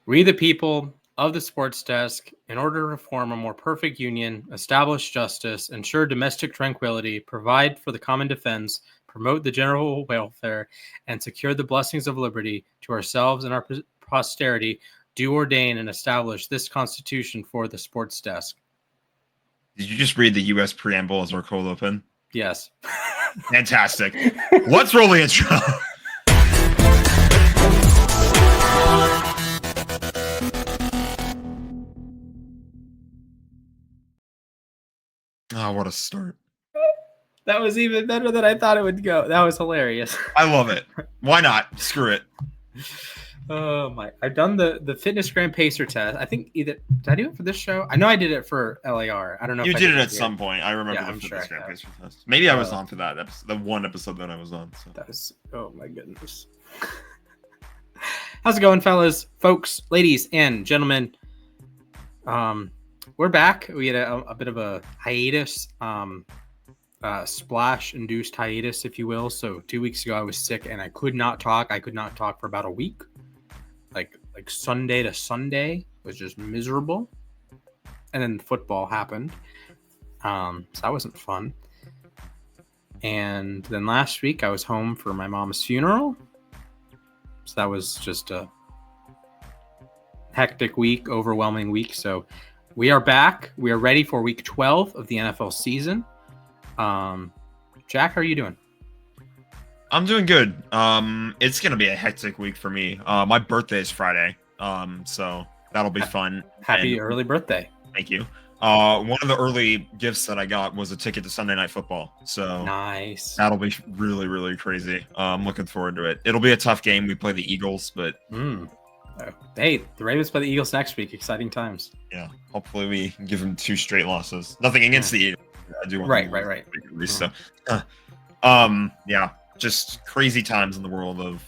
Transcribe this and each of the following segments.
We, the people of the sports desk, in order to form a more perfect union, establish justice, ensure domestic tranquility, provide for the common defense, promote the general welfare, and secure the blessings of liberty to ourselves and our posterity, do ordain and establish this Constitution for the sports desk. Did you just read the U.S. preamble as our cold open? Yes. Fantastic. Let's roll the intro. Oh, what a start. That was even better than I thought it would go. That was hilarious. I love it. Why not? Screw it. Oh my! I've done the Fitness Gram Pacer test. I think did I do it for this show? I know I did it for LAR. I don't know. You if did it at some point. I remember the Fitness Gram Pacer test. Maybe I was on for that episode, the one episode that I was on. So. That was, oh my goodness. How's it going, fellas, folks, ladies, and gentlemen? We're back. We had a bit of a hiatus, splash-induced hiatus, if you will. So 2 weeks ago, I was sick and I could not talk. I could not talk for about a week. Like Sunday to Sunday was just miserable. And then football happened. So that wasn't fun. And then last week, I was home for my mom's funeral. So that was just a hectic week, overwhelming week. So we are back. We are ready for week 12 of the NFL season. Jack, how are you doing? I'm doing good. It's gonna be a hectic week for me. My birthday is Friday. So that'll be fun. Happy early birthday. Thank you. One of the early gifts that I got was a ticket to Sunday Night Football. So nice. That'll be really, really crazy. I'm looking forward to it. It'll be a tough game. We play the Eagles, but hey, the Ravens play the Eagles next week. Exciting times. Yeah, hopefully we give them 2 straight losses. Nothing against the Eagles. I do want right. So, yeah, just crazy times in the world of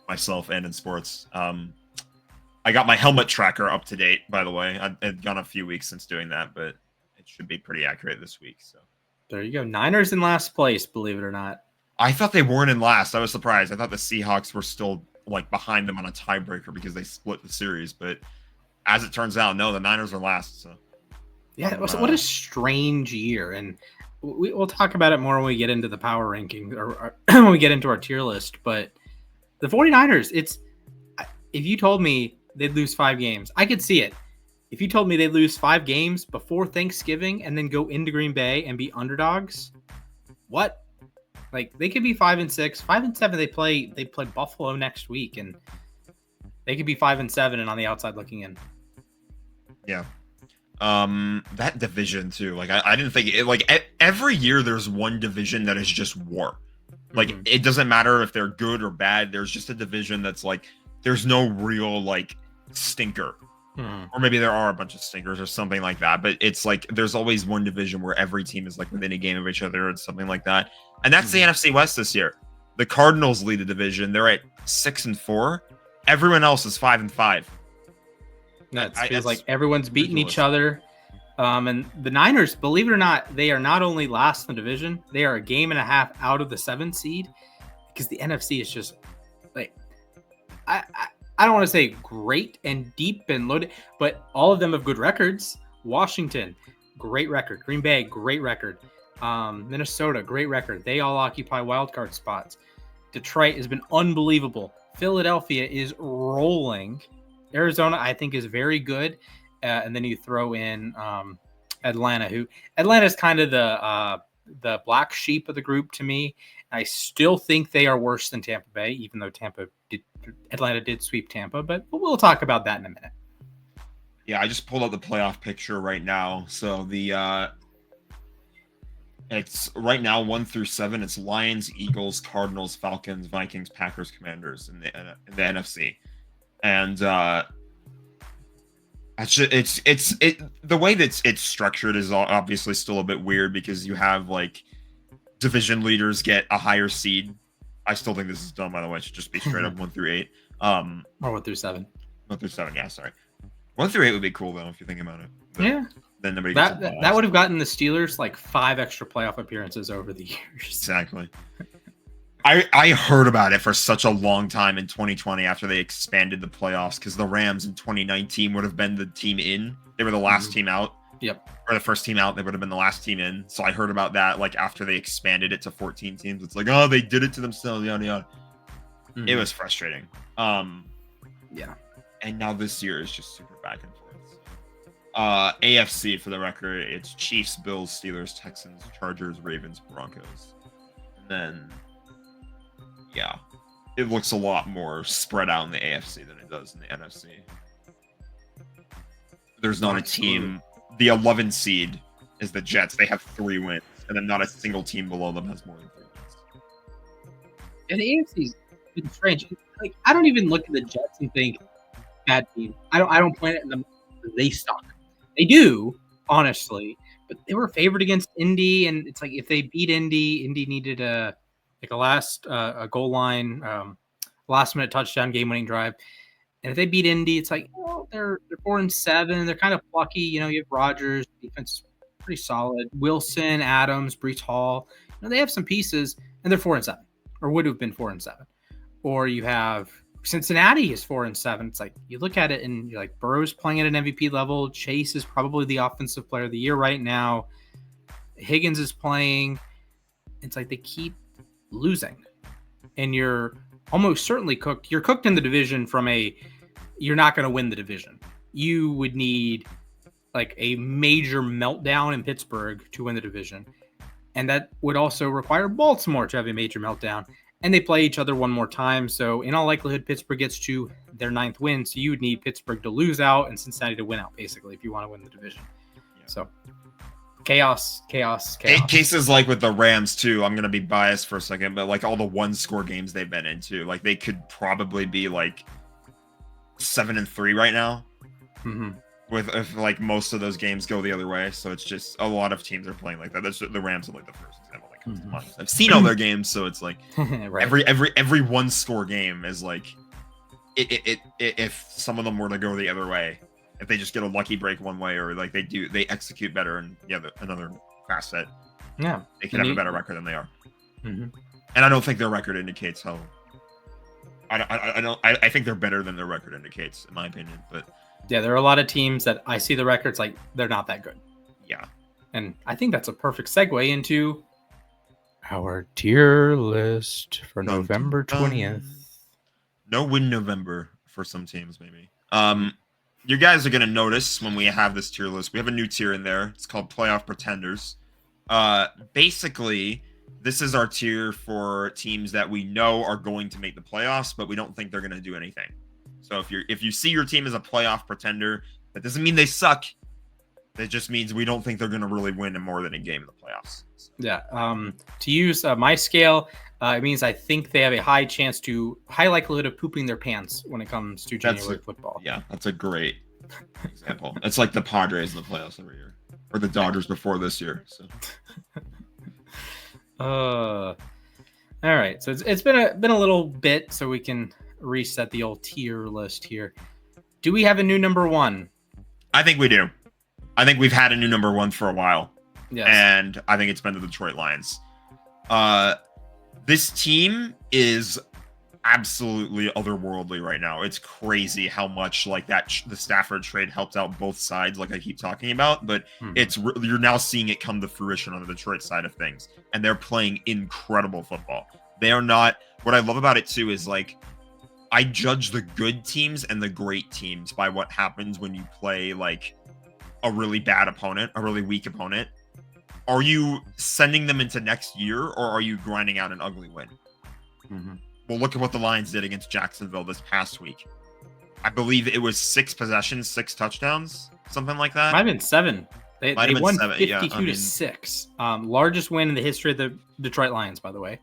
myself and in sports. I got my helmet tracker up to date, by the way. I've gone a few weeks since doing that, but it should be pretty accurate this week. So there you go. Niners in last place, believe it or not. I thought they weren't in last. I was surprised. I thought the Seahawks were still like behind them on a tiebreaker because they split the series. But as it turns out, no, the Niners are last. So yeah, what a strange year. And we'll talk about it more when we get into the power ranking or when we get into our tier list. But the 49ers, if you told me they'd lose 5 games, I could see it. If you told me they'd lose 5 games before Thanksgiving and then go into Green Bay and be underdogs, what? Like they could be 5-6, 5-7. They play Buffalo next week, and they could be 5-7 and on the outside looking in. Yeah. That division too. Like I didn't think it. Like every year, there's one division that is just war. Like it doesn't matter if they're good or bad. There's just a division that's like there's no real like stinker. Or maybe there are a bunch of stinkers or something like that. But it's like there's always one division where every team is like within a game of each other or something like that. And that's the NFC West this year. The Cardinals lead the division. They're at 6-4. Everyone else is 5-5. That feels like everyone's beating each other. And the Niners, believe it or not, they are not only last in the division, they are a game and a half out of the 7th seed because the NFC is just like I don't want to say great and deep and loaded, but all of them have good records. Washington, great record. Green Bay, great record. Minnesota, great record. They all occupy wildcard spots. Detroit has been unbelievable. Philadelphia is rolling. Arizona, I think, is very good. And then you throw in Atlanta, Atlanta is kind of the black sheep of the group to me. I still think they are worse than Tampa Bay, even though Atlanta did sweep Tampa, but we'll talk about that in a minute. Yeah, I just pulled up the playoff picture right now. So it's right now 1-7. It's Lions, Eagles, Cardinals, Falcons, Vikings, Packers, Commanders in the NFC, and the way that it's structured is obviously still a bit weird because you have like division leaders get a higher seed. I still think this is dumb, by the way. It should just be straight up 1-8. Or 1-7. 1-7, yeah, sorry. 1-8 would be cool, though, if you think about it. But yeah. Then nobody gets that would have gotten the Steelers like 5 extra playoff appearances over the years. Exactly. I heard about it for such a long time in 2020 after they expanded the playoffs because the Rams in 2019 would have been the team in. They were the last team out. Yep. Or the first team out. They would have been the last team in. So I heard about that like after they expanded it to 14 teams. It's like, oh, they did it to themselves. Yada yada. It was frustrating. Yeah. And now this year is just super back and forth. AFC for the record, it's Chiefs, Bills, Steelers, Texans, Chargers, Ravens, Broncos. And then yeah, it looks a lot more spread out in the AFC than it does in the NFC. There's not a team. The 11 seed is the Jets. They have 3 wins, and then not a single team below them has more than 3 wins. And the AFC's been strange. Like, I don't even look at the Jets and think bad team. I don't point at them. They suck. They do, honestly, but they were favored against Indy, and it's like if they beat Indy needed a goal line, last minute touchdown, game winning drive. And if they beat Indy, it's like, well, they're 4-7. They're kind of plucky. You know, you have Rodgers, defense is pretty solid. Wilson, Adams, Breece Hall. You know, they have some pieces, and they're 4-7, or would have been 4-7. Or you have Cincinnati is 4-7. It's like you look at it and you're like, Burrow's playing at an MVP level. Chase is probably the offensive player of the year right now. Higgins is playing. It's like they keep losing, and you're almost certainly cooked. You're cooked in the division you're not going to win the division. You would need like a major meltdown in Pittsburgh to win the division. And that would also require Baltimore to have a major meltdown. And they play each other one more time. So in all likelihood, Pittsburgh gets to their 9th win. So you would need Pittsburgh to lose out and Cincinnati to win out, basically, if you want to win the division. Yeah. So chaos. Cases like with the Rams too. I'm going to be biased for a second, but like all the 1-score games they've been into, like they could probably be like 7-3 right now. With if like most of those games go the other way, so it's just a lot of teams are playing like that. That's the Rams are like the first example that comes to mind. I've seen all their games, so it's like right. every 1-score game is like if some of them were to go the other way, if they just get a lucky break one way or like they execute better and another facet, yeah, they can have a better record than they are. And I don't think their record indicates how. I think they're better than their record indicates, in my opinion. But yeah, there are a lot of teams that I see the records like they're not that good. Yeah, and I think that's a perfect segue into our tier list for November 20th. No win November for some teams, maybe. You guys are gonna notice when we have this tier list, we have a new tier in there. It's called Playoff Pretenders. Basically, this is our tier for teams that we know are going to make the playoffs, but we don't think they're going to do anything. So if you see your team as a playoff pretender, that doesn't mean they suck. That just means we don't think they're going to really win more than a game in the playoffs. So. Yeah. To use my scale, it means I think they have a high likelihood of pooping their pants when it comes to January football. Yeah, that's a great example. It's like the Padres in the playoffs every year, or the Dodgers before this year. So. All right. So it's been a little bit, so we can reset the old tier list here. Do we have a new number 1? I think we do. I think we've had a new number 1 for a while. Yes. And I think it's been the Detroit Lions. This team is absolutely otherworldly right now. It's crazy how much like that the Stafford trade helped out both sides, like I keep talking about, but you're now seeing it come to fruition on the Detroit side of things, and they're playing incredible football. They are not. What I love about it too is like I judge the good teams and the great teams by what happens when you play like a really bad opponent, a really weak opponent. Are you sending them into next year, or are you grinding out an ugly win? Well, look at what the Lions did against Jacksonville this past week. I believe it was 6 possessions, 6 touchdowns, something like that. Might have been 7. They won 7, 52 to 6. Largest win in the history of the Detroit Lions, by the way.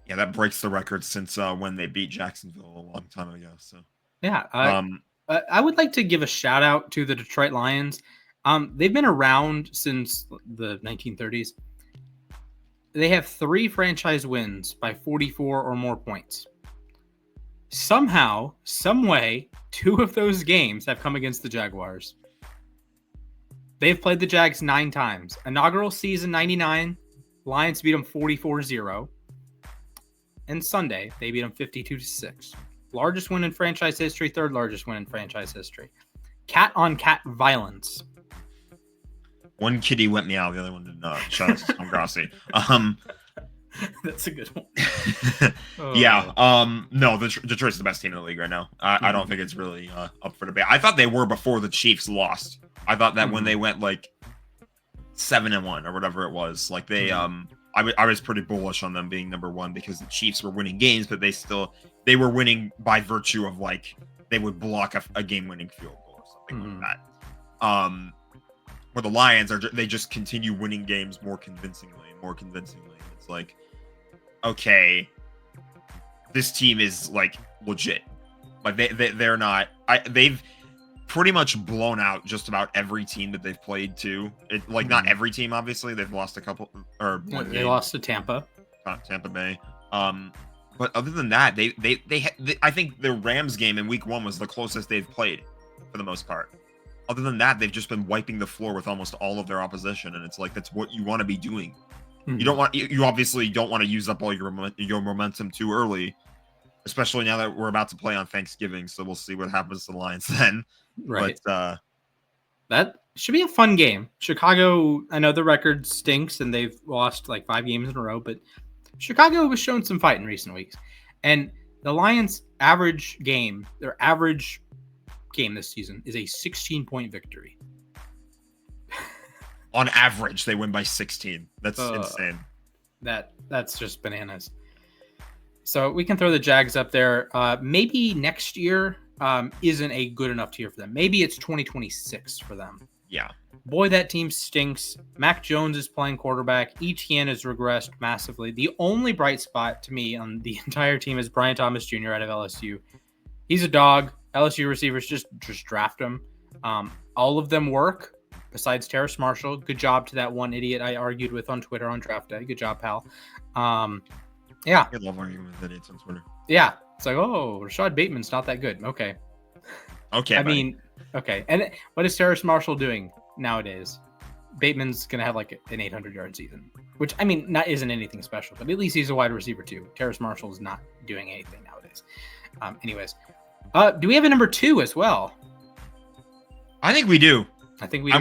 Yeah, that breaks the record since when they beat Jacksonville a long time ago. So yeah, I would like to give a shout out to the Detroit Lions. They've been around since the 1930s. They have 3 franchise wins by 44 or more points. Somehow, some way, 2 of those games have come against the Jaguars. They've played the Jags 9 times. Inaugural season 99, Lions beat them 44-0. and Sunday, they beat them 52-6. Largest win in franchise history, third largest win in franchise history. Cat on cat violence. One kitty went meow, the other one did not. Shout out to Tom Grassi. That's a good one. Yeah. No, Detroit's the best team in the league right now. I don't think it's really up for debate. I thought they were before the Chiefs lost. I thought that when they went like 7-1 or whatever it was, like they I was pretty bullish on them being number one because the Chiefs were winning games, but they were winning by virtue of like they would block a game-winning field goal or something like that. Where the Lions they just continue winning games more convincingly. It's like, okay, this team is like legit. Like they're not. They've pretty much blown out just about every team that they've played to. Not every team, obviously. They've lost a couple or one they game. lost to Tampa. Tampa Bay. But other than that, they I think the Rams game in Week 1 was the closest they've played for the most part. Other than that, they've just been wiping the floor with almost all of their opposition, and it's like that's what you want to be doing. You obviously don't want to use up all your momentum too early, especially now that we're about to play on Thanksgiving. So we'll see what happens to the Lions then. Right. But that should be a fun game. Chicago, I know the record stinks and they've lost like 5 games in a row, but Chicago has shown some fight in recent weeks. And the Lions' average game this season is a 16-point victory. On average, they win by 16. That's insane. That's just bananas. So we can throw the Jags up there. Maybe next year isn't a good enough year for them. Maybe it's 2026 for them. Yeah. Boy, that team stinks. Mac Jones is playing quarterback. Etienne has regressed massively. The only bright spot to me on the entire team is Brian Thomas Jr. out of LSU. He's a dog. LSU receivers just draft him. All of them work besides Terrace Marshall. Good job to that one idiot I argued with on Twitter on draft day. Good job, pal. Yeah. I love arguing with idiots on Twitter. Yeah. It's like, oh, Rashad Bateman's not that good. Okay. Okay. I mean, okay. And what is Terrace Marshall doing nowadays? Bateman's going to have like an 800-yard season, which, I mean, isn't anything special, but at least he's a wide receiver too. Terrace Marshall is not doing anything nowadays. Anyways, do we have a number 2 as well? I think we do. I think we do.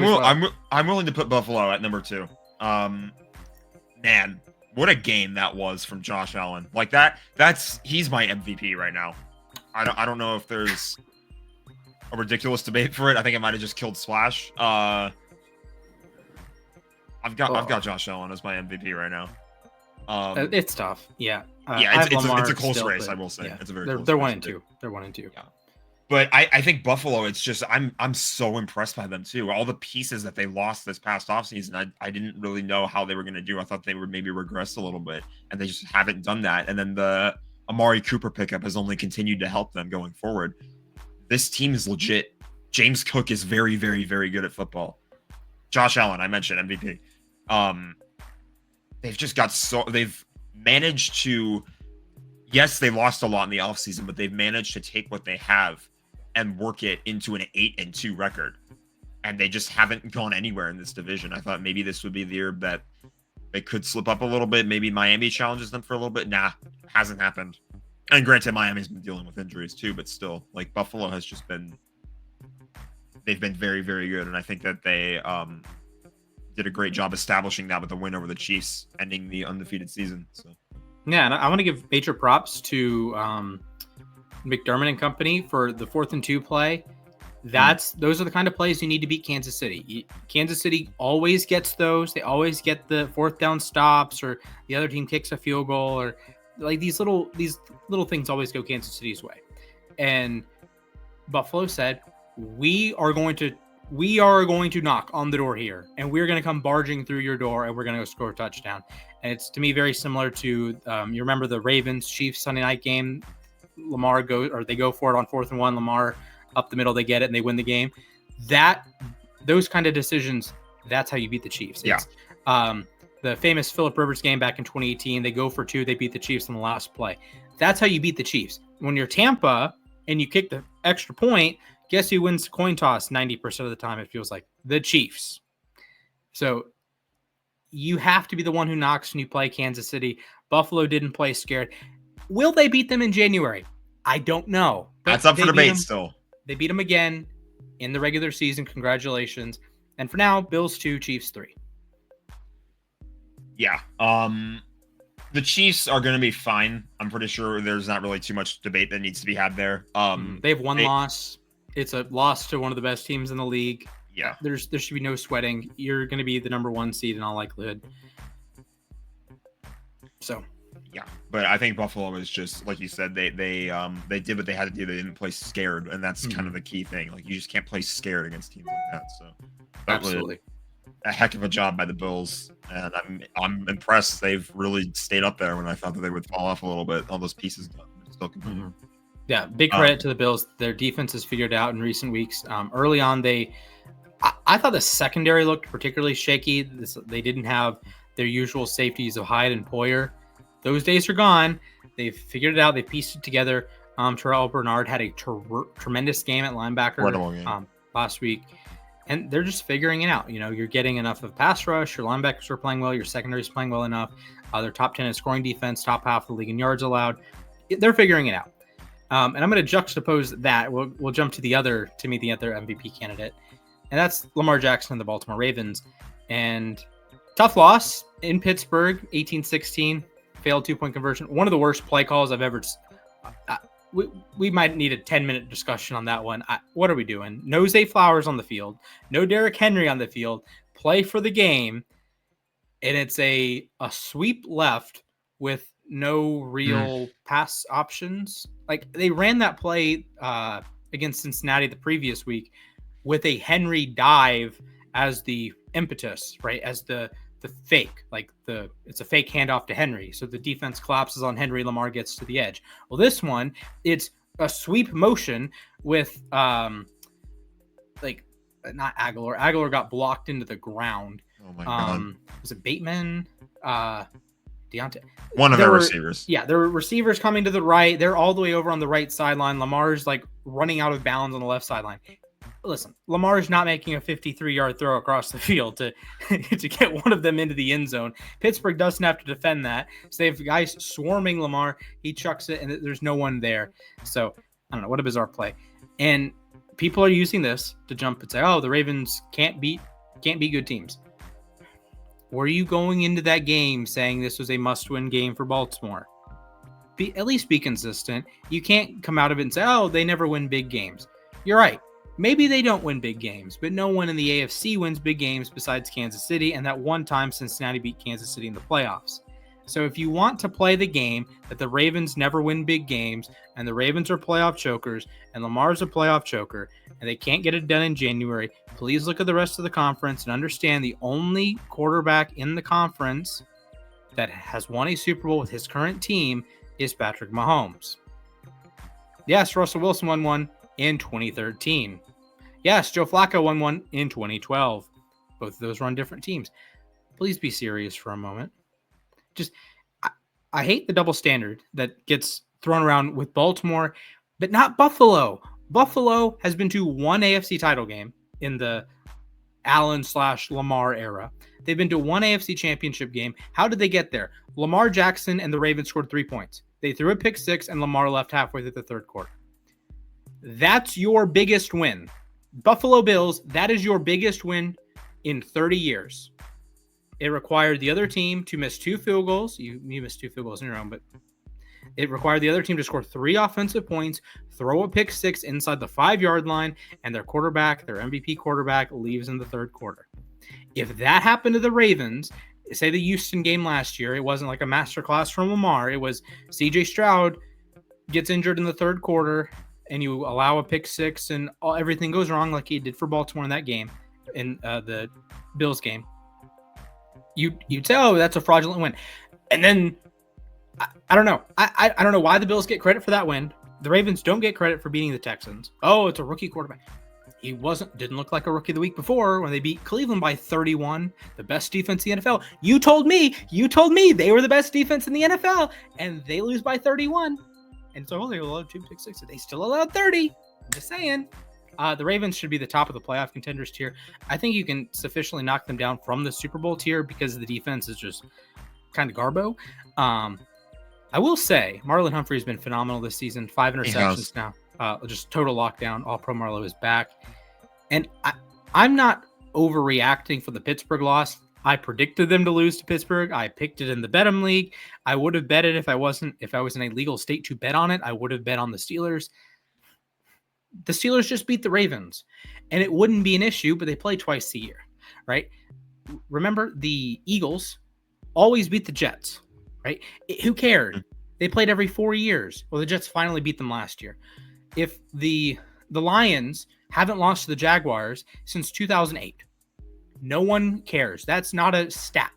I'm willing to put Buffalo at number 2. Man, what a game that was from Josh Allen. Like he's my MVP right now. I don't know if there's a ridiculous debate for it. I think it might have just killed Splash. I've got Josh Allen as my MVP right now. It's tough. Yeah. It's a close race, I will say. Yeah. It's a very they're close 1 race and 2. They're 1 and 2. Yeah. But I think Buffalo, it's just I'm so impressed by them too. All the pieces that they lost this past offseason, I didn't really know how they were going to do. I thought they would maybe regress a little bit, and they just haven't done that. And then the Amari Cooper pickup has only continued to help them going forward. This team is legit. James Cook is very, very, very good at football. Josh Allen, I mentioned MVP. They've managed to, yes, they lost a lot in the offseason, but they've managed to take what they have and work it into an 8-2 record. And they just haven't gone anywhere in this division. I thought maybe this would be the year that they could slip up a little bit. Maybe Miami challenges them for a little bit. Nah, hasn't happened. And granted, Miami's been dealing with injuries too, but still, like Buffalo has just been, they've been very, very good. And I think that they did a great job establishing that with a win over the Chiefs, ending the undefeated season. So. Yeah, and I want to give major props to McDermott and company for the 4th and 2 play. Those are the kind of plays you need to beat Kansas City. Kansas City always gets those. They always get the 4th down stops, or the other team kicks a field goal, or like these little things always go Kansas City's way. And Buffalo said, we are going to knock on the door here, and we're going to come barging through your door, and we're going to go score a touchdown. And it's to me very similar to you remember the Ravens Chiefs Sunday night game. They go for it on 4th and 1. Lamar up the middle, they get it and they win the game. Those kind of decisions, that's how you beat the Chiefs. Yeah. It's, the famous Phillip Rivers game back in 2018, they go for 2, they beat the Chiefs on the last play. That's how you beat the Chiefs. When you're Tampa and you kick the extra point, guess who wins coin toss 90% of the time? It feels like the Chiefs. So you have to be the one who knocks when you play Kansas City. Buffalo didn't play scared. Will they beat them in January? I don't know. That's up for debate still. They beat them again in the regular season. Congratulations. And for now, Bills 2, Chiefs 3. Yeah. The Chiefs are going to be fine. I'm pretty sure there's not really too much debate that needs to be had there. They have one loss. It's a loss to one of the best teams in the league. Yeah. There should be no sweating. You're going to be the number 1 seed in all likelihood. So. Yeah, but I think Buffalo is just like you said. They did what they had to do. They didn't play scared, and that's kind of the key thing. Like you just can't play scared against teams like that. So absolutely, a heck of a job by the Bills, and I'm impressed. They've really stayed up there when I thought that they would fall off a little bit. All those pieces still continue. Yeah, big credit to the Bills. Their defense has figured out in recent weeks. Early on, I thought the secondary looked particularly shaky. They didn't have their usual safeties of Hyde and Poyer. Those days are gone. They've figured it out. They pieced it together. Terrell Bernard had a tremendous game at linebacker last week. And they're just figuring it out. You know, you're getting enough of pass rush. Your linebackers are playing well. Your secondary is playing well enough. They're top 10 in scoring defense, top half of the league in yards allowed. They're figuring it out. And I'm going to juxtapose that. We'll jump to the other MVP candidate. And that's Lamar Jackson and the Baltimore Ravens. And tough loss in Pittsburgh, 18-16. Failed 2-point conversion. One of the worst play calls I've ever. We might need a 10-minute discussion on that one. What are we doing? No Zay Flowers on the field. No Derrick Henry on the field. Play for the game, and it's a sweep left with no real pass options. Like they ran that play against Cincinnati the previous week with a Henry dive as the impetus, right? As the fake, it's a fake handoff to Henry. So the defense collapses on Henry. Lamar gets to the edge. Well, this one, it's a sweep motion with not Aguilar. Aguilar got blocked into the ground. Oh my God. Was it Bateman? Deontay. One of their receivers. Yeah, there were receivers coming to the right. They're all the way over on the right sideline. Lamar's running out of bounds on the left sideline. Listen, Lamar's not making a 53-yard throw across the field to get one of them into the end zone. Pittsburgh doesn't have to defend that. So they have guys swarming Lamar. He chucks it, and there's no one there. So, I don't know. What a bizarre play. And people are using this to jump and say, oh, the Ravens can't beat good teams. Were you going into that game saying this was a must-win game for Baltimore? At least be consistent. You can't come out of it and say, oh, they never win big games. You're right. Maybe they don't win big games, but no one in the AFC wins big games besides Kansas City, and that one time Cincinnati beat Kansas City in the playoffs. So if you want to play the game that the Ravens never win big games, and the Ravens are playoff chokers, and Lamar's a playoff choker, and they can't get it done in January, please look at the rest of the conference and understand the only quarterback in the conference that has won a Super Bowl with his current team is Patrick Mahomes. Yes, Russell Wilson won one in 2013. Yes, Joe Flacco won one in 2012. Both of those run different teams. Please be serious for a moment. I hate the double standard that gets thrown around with Baltimore, but not Buffalo. Buffalo has been to one AFC title game in the Allen/Lamar era. They've been to one AFC championship game. How did they get there? Lamar Jackson and the Ravens scored 3 points. They threw a pick six, and Lamar left halfway through the third quarter. That's your biggest win. Buffalo Bills, that is your biggest win in 30 years. It required the other team to miss 2 field goals. You missed 2 field goals in your own, but it required the other team to score 3 offensive points, throw a pick six inside the 5-yard line, and their quarterback, their MVP quarterback, leaves in the third quarter. If that happened to the Ravens, say the Houston game last year, it wasn't like a masterclass from Lamar. It was CJ Stroud gets injured in the third quarter, and you allow a pick six, and everything goes wrong like he did for Baltimore in that game, in the Bills game. You'd say, oh, that's a fraudulent win. And then, I don't know. I don't know why the Bills get credit for that win. The Ravens don't get credit for beating the Texans. Oh, it's a rookie quarterback. He didn't look like a rookie the week before when they beat Cleveland by 31, the best defense in the NFL. You told me they were the best defense in the NFL, and they lose by 31. And so they allowed 2 pick sixes. They still allowed 30. I'm just saying. The Ravens should be the top of the playoff contenders tier. I think you can sufficiently knock them down from the Super Bowl tier because the defense is just kind of garbo. I will say Marlon Humphrey has been phenomenal this season. 5 interceptions now. Just total lockdown. All Pro Marlo is back. And I'm not overreacting for the Pittsburgh loss. I predicted them to lose to Pittsburgh. I picked it in the Bet'em League. I would have bet it if I was in a legal state to bet on it. I would have bet on the Steelers. The Steelers just beat the Ravens, and it wouldn't be an issue, but they play twice a year, right? Remember, the Eagles always beat the Jets, right? Who cared? They played every 4 years. Well, the Jets finally beat them last year. If the Lions haven't lost to the Jaguars since 2008, no one cares. That's not a stat.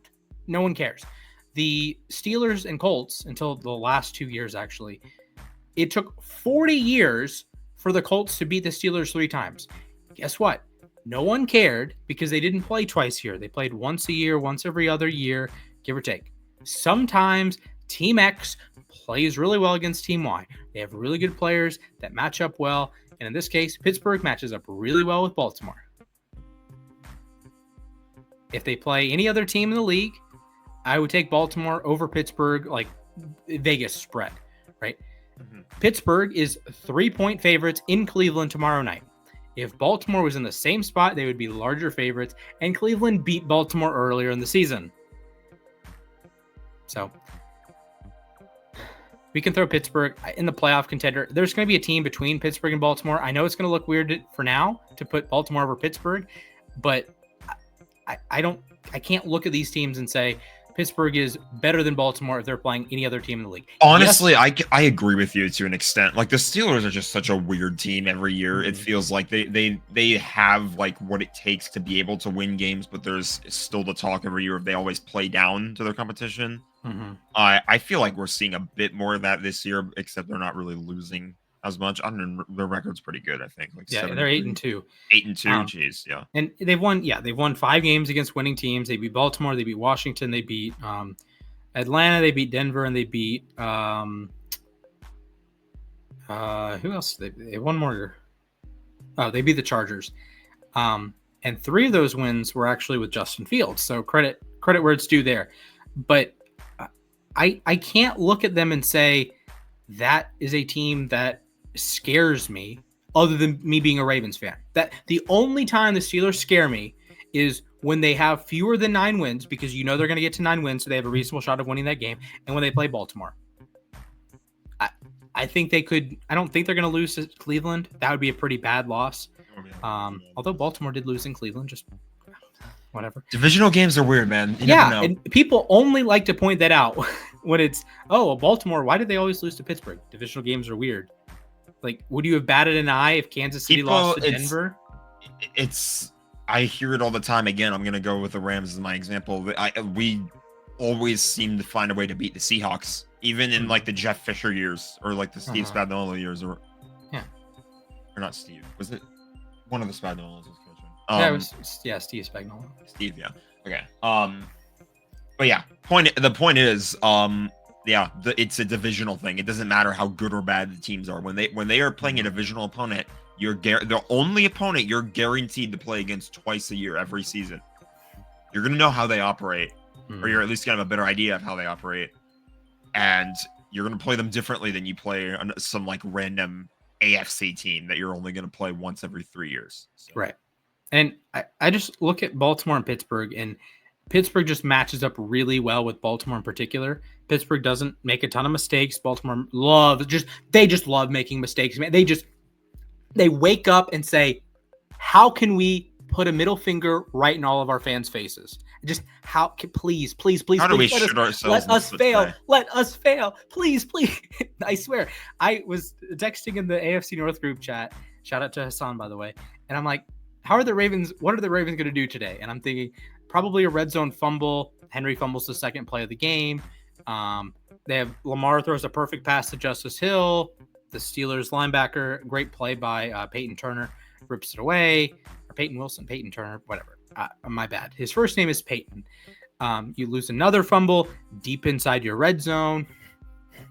No one cares. The Steelers and Colts, until the last 2 years, actually, it took 40 years for the Colts to beat the Steelers 3 times. Guess what? No one cared because they didn't play twice a year. They played once a year, once every other year, give or take. Sometimes Team X plays really well against Team Y. They have really good players that match up well. And in this case, Pittsburgh matches up really well with Baltimore. If they play any other team in the league, I would take Baltimore over Pittsburgh, like Vegas spread, right? Mm-hmm. Pittsburgh is 3-point favorites in Cleveland tomorrow night. If Baltimore was in the same spot, they would be larger favorites, and Cleveland beat Baltimore earlier in the season. So we can throw Pittsburgh in the playoff contender. There's going to be a team between Pittsburgh and Baltimore. I know it's going to look weird for now to put Baltimore over Pittsburgh, but I can't look at these teams and say Pittsburgh is better than Baltimore if they're playing any other team in the league. Honestly, yes. I agree with you to an extent. Like, the Steelers are just such a weird team every year. Mm-hmm. It feels like they have like what it takes to be able to win games, but there's still the talk every year of they always play down to their competition. Mm-hmm. I feel like we're seeing a bit more of that this year, except they're not really losing as much. I don't know, their record's pretty good, I think. Like, yeah, they're 8-2. 8-2, geez, yeah. And they've won 5 games against winning teams. They beat Baltimore, they beat Washington, they beat Atlanta, they beat Denver, and they beat who else? They won more. Oh, they beat the Chargers. And 3 of those wins were actually with Justin Fields. So credit where it's due there. But I can't look at them and say that is a team that scares me, other than me being a Ravens fan. That the only time the Steelers scare me is when they have fewer than 9 wins, because you know they're going to get to 9 wins, so they have a reasonable shot of winning that game, and when they play Baltimore. I think they could. I don't think they're going to lose to Cleveland. That would be a pretty bad loss. Although Baltimore did lose in Cleveland, just whatever. Divisional games are weird, man. You never know. And people only like to point that out when it's, Baltimore, why did they always lose to Pittsburgh? Divisional games are weird. Like, would you have batted an eye if Kansas City lost to Denver? I hear it all the time. Again, I'm going to go with the Rams as my example. We always seem to find a way to beat the Seahawks, even in like the Jeff Fisher years or like the Steve Spagnuolo years. Or not Steve. Was it one of the Spagnuolos was coaching? Steve Spagnuolo. Steve, yeah. Okay. But yeah, the point is, it's a divisional thing. It doesn't matter how good or bad the teams are. When they are playing a divisional opponent, the only opponent you're guaranteed to play against twice a year, every season. You're going to know how they operate, or you're at least going to have a better idea of how they operate. And you're going to play them differently than you play some like random AFC team that you're only going to play once every 3 years. So. Right. And I just look at Baltimore and Pittsburgh, and Pittsburgh just matches up really well with Baltimore in particular. Pittsburgh doesn't make a ton of mistakes. Baltimore they just love making mistakes, man. They wake up and say, how can we put a middle finger right in all of our fans' faces? Just please. How do we shoot ourselves? Let us fail. Let us fail. Please. I swear. I was texting in the AFC North group chat. Shout out to Hassan, by the way. And I'm like, what are the Ravens going to do today? And I'm thinking probably a red zone fumble. Henry fumbles the second play of the game. They have Lamar throws a perfect pass to Justice Hill. The Steelers linebacker, great play by Peyton Turner, rips it away. Or Peyton Turner, whatever. My bad. His first name is Peyton. You lose another fumble deep inside your red zone.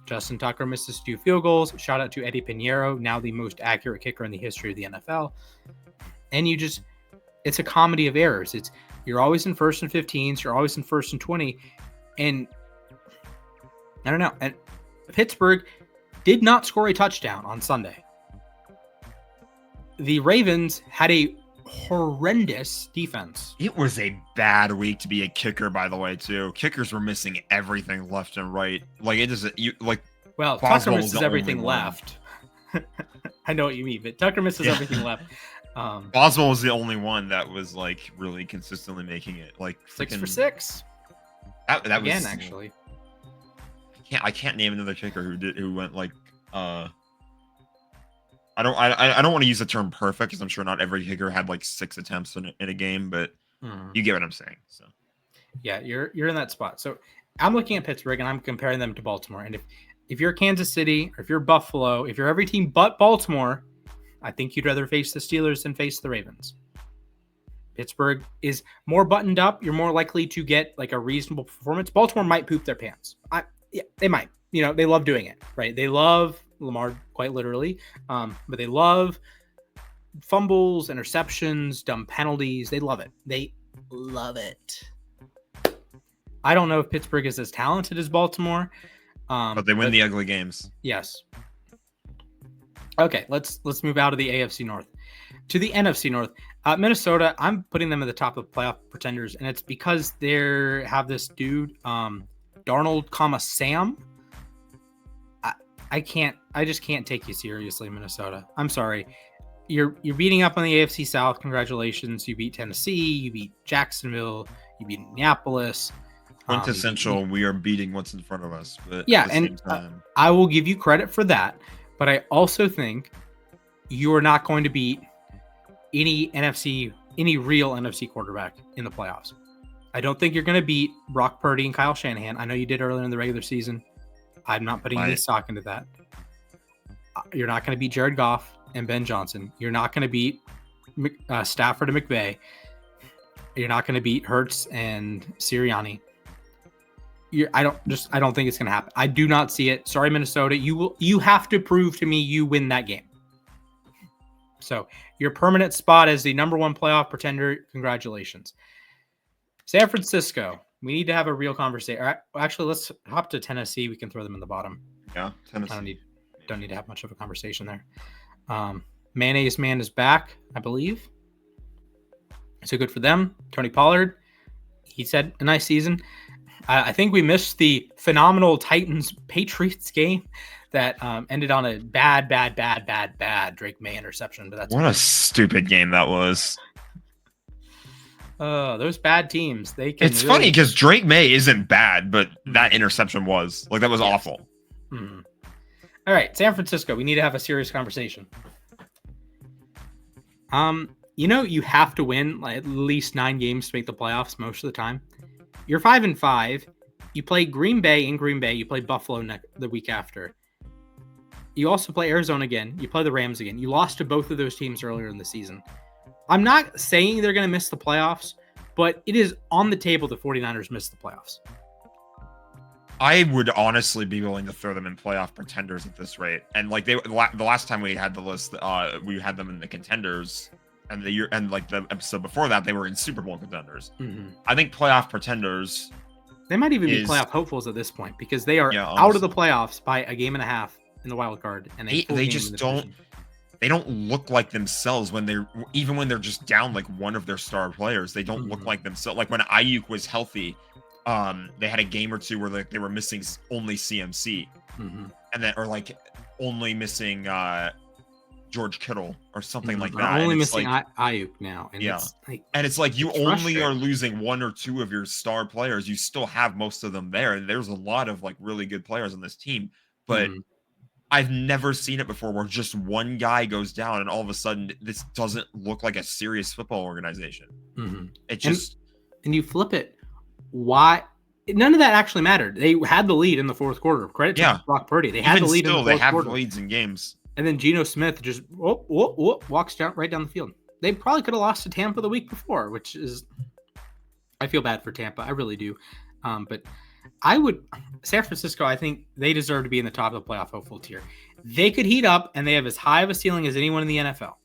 Justin Tucker misses 2 field goals. Shout out to Eddie Pinheiro, now the most accurate kicker in the history of the NFL. And it's a comedy of errors. You're always in 1st and 15s. You're always in 1st and 20. And I don't know. And Pittsburgh did not score a touchdown on Sunday. The Ravens had a horrendous defense. It was a bad week to be a kicker, by the way, too. Kickers were missing everything left and right. Like, it is, well, Tucker misses everything left. I know what you mean, but Tucker misses everything left. Boswell was the only one that was like really consistently making it. Like 6 for 6. That again, was actually. I can't name another kicker who went like I don't want to use the term perfect because I'm sure not every kicker had like 6 attempts in a game, but you get what I'm saying. So yeah, you're in that spot. So I'm looking at Pittsburgh and I'm comparing them to Baltimore. And if you're Kansas City or if you're Buffalo, if you're every team but Baltimore, I think you'd rather face the Steelers than face the Ravens. Pittsburgh is more buttoned up. You're more likely to get like a reasonable performance. Baltimore might poop their pants. Yeah, they might. You know, they love doing it, right? They love Lamar quite literally, but they love fumbles, interceptions, dumb penalties. They love it. They love it. I don't know if Pittsburgh is as talented as Baltimore, but they win the ugly games. Yes. Okay, let's move out of the AFC North to the NFC North. Minnesota, I'm putting them at the top of playoff pretenders, and it's because they have this dude, Darnold, Sam. I just can't take you seriously, Minnesota. I'm sorry. You're beating up on the AFC South. Congratulations. You beat Tennessee. You beat Jacksonville. You beat Indianapolis. Quintessential. We are beating what's in front of us. But yeah, and I will give you credit for that. But I also think you are not going to beat any real NFC quarterback in the playoffs. I don't think you're going to beat Brock Purdy and Kyle Shanahan. I know you did earlier in the regular season. I'm not putting any stock into that. You're not going to beat Jared Goff and Ben Johnson. You're not going to beat Stafford and McVay. You're not going to beat Hurts and Sirianni. I don't think it's going to happen. I do not see it. Sorry, Minnesota. You have to prove to me you win that game. So your permanent spot as the number 1 playoff pretender. Congratulations. San Francisco. We need to have a real conversation. Actually, let's hop to Tennessee. We can throw them in the bottom. Yeah, Tennessee. I don't need to have much of a conversation there. Mayonnaise Man is back, I believe. So good for them. Tony Pollard, he said a nice season. I think we missed the phenomenal Titans-Patriots game that ended on a bad Drake May interception. But that's what a stupid game that was. Those bad teams. It's funny because Drake May isn't bad, but that interception was that was awful. Mm-hmm. All right, San Francisco. We need to have a serious conversation. You have to win at least 9 games to make the playoffs most of the time. You're 5-5. You play Green Bay in Green Bay. You play Buffalo the week after. You also play Arizona again. You play the Rams again. You lost to both of those teams earlier in the season. I'm not saying they're going to miss the playoffs, but it is on the table the 49ers miss the playoffs. I would honestly be willing to throw them in playoff pretenders at this rate. And like the last time we had the list, we had them in the contenders, and the episode before that, they were in Super Bowl contenders. Mm-hmm. I think playoff pretenders. They might even be playoff hopefuls at this point because they are out of the playoffs by a game and a half in the wild card, and they just don't. They don't look like themselves when they're just down like one of their star players. They don't look like themselves. Like when Ayuk was healthy, they had a game or two where they were missing only CMC, and then or only missing George Kittle or something like that. Only missing Ayuk now, and it's like you only are losing 1 or 2 of your star players. You still have most of them there, and there's a lot of really good players on this team, but. I've never seen it before where just one guy goes down and all of a sudden this doesn't look like a serious football organization. It just and you flip it. Why? None of that actually mattered. They had the lead in the fourth quarter. Credit to Brock Purdy. They had the lead in the fourth quarter. They have leads in games. And then Geno Smith just walks right down the field. They probably could have lost to Tampa the week before, which is I feel bad for Tampa. I really do. But San Francisco, I think they deserve to be in the top of the playoff hopeful tier. They could heat up, and they have as high of a ceiling as anyone in the NFL.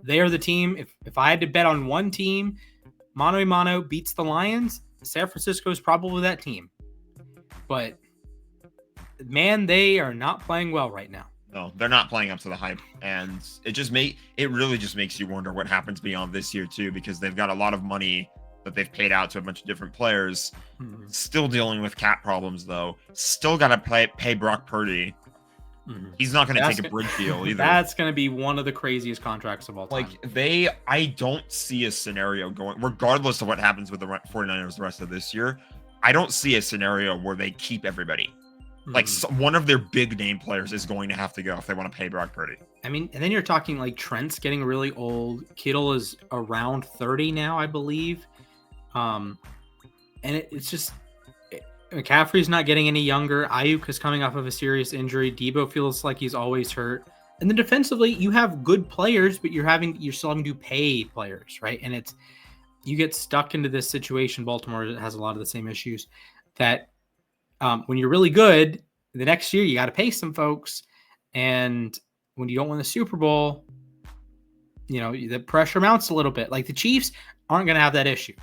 They are the team. If I had to bet on one team, mano a mano beats the Lions, San Francisco is probably that team. But man, they are not playing well right now. No, they're not playing up to the hype, and it really just makes you wonder what happens beyond this year too, because they've got a lot of money that they've paid out to a bunch of different players. Mm-hmm. Still dealing with cap problems though. Still got to pay Brock Purdy. Mm-hmm. He's not going to take a bridge deal either. That's going to be one of the craziest contracts of all time. I don't see a scenario going, regardless of what happens with the 49ers the rest of this year. I don't see a scenario where they keep everybody. Like one of their big name players is going to have to go if they want to pay Brock Purdy. I mean, and then you're talking like Trent's getting really old. Kittle is around 30 now, I believe. And it's just McCaffrey's not getting any younger. Ayuk is coming off of a serious injury. Debo feels like he's always hurt. And then defensively, you have good players, but you're still having to pay players, right? And you get stuck into this situation. Baltimore has a lot of the same issues that when you're really good, the next year you got to pay some folks. And when you don't win the Super Bowl, the pressure mounts a little bit. Like the Chiefs aren't going to have that issue,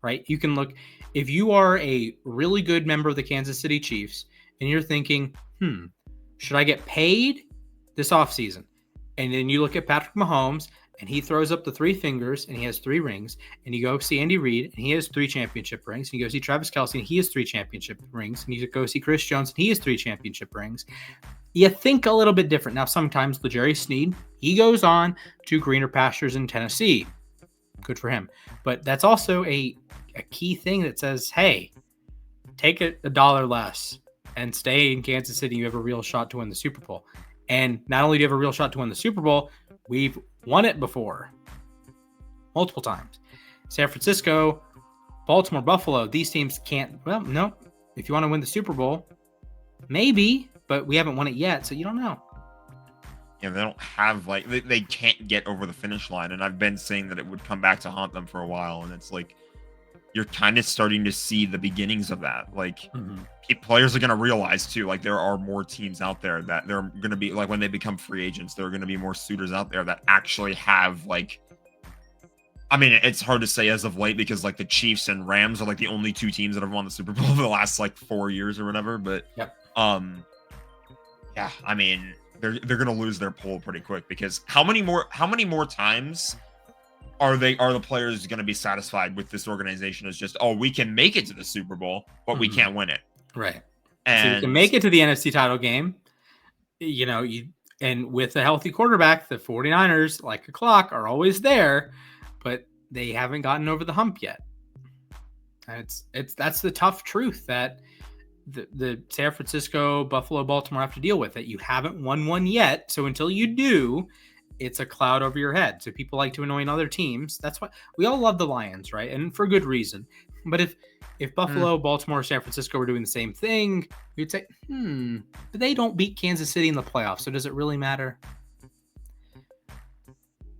right? You can look, if you are a really good member of the Kansas City Chiefs and you're thinking, should I get paid this offseason? And then you look at Patrick Mahomes and he throws up the 3 fingers and he has 3 rings. And you go see Andy Reid and he has 3 championship rings. And you go see Travis Kelce and he has 3 championship rings. And you go see Chris Jones and he has 3 championship rings. You think a little bit different. Now, sometimes L'Jarius Sneed, he goes on to greener pastures in Tennessee. Good for him. But that's also a key thing that says, hey, take it $1 less and stay in Kansas City. You have a real shot to win the Super Bowl. And not only do you have a real shot to win the Super Bowl, we've won it before. Multiple times. San Francisco, Baltimore, Buffalo, these teams can't. Well, no. If you want to win the Super Bowl, maybe, but we haven't won it yet, so you don't know. Yeah, they don't have, they can't get over the finish line, and I've been saying that it would come back to haunt them for a while, and it's like, you're kind of starting to see the beginnings of that. Players are going to realize too, there are more teams out there that they're going to be, when they become free agents, there are going to be more suitors out there that actually have, I mean, it's hard to say as of late because, the Chiefs and Rams are, the only 2 teams that have won the Super Bowl for the last, 4 years or whatever, but, yep. Yeah, I mean, they're going to lose their pull pretty quick because how many more times are the players going to be satisfied with this organization as just, we can make it to the Super Bowl, but we can't win it. Right. And so you can make it to the NFC title game, and with a healthy quarterback, the 49ers, like a clock, are always there, but they haven't gotten over the hump yet. And that's the tough truth that the San Francisco, Buffalo, Baltimore have to deal with, that you haven't won one yet. So until you do, it's a cloud over your head. So people like to annoy other teams. That's why we all love the Lions, right? And for good reason. But if Buffalo, Baltimore, San Francisco were doing the same thing, you'd say, but they don't beat Kansas City in the playoffs. So does it really matter?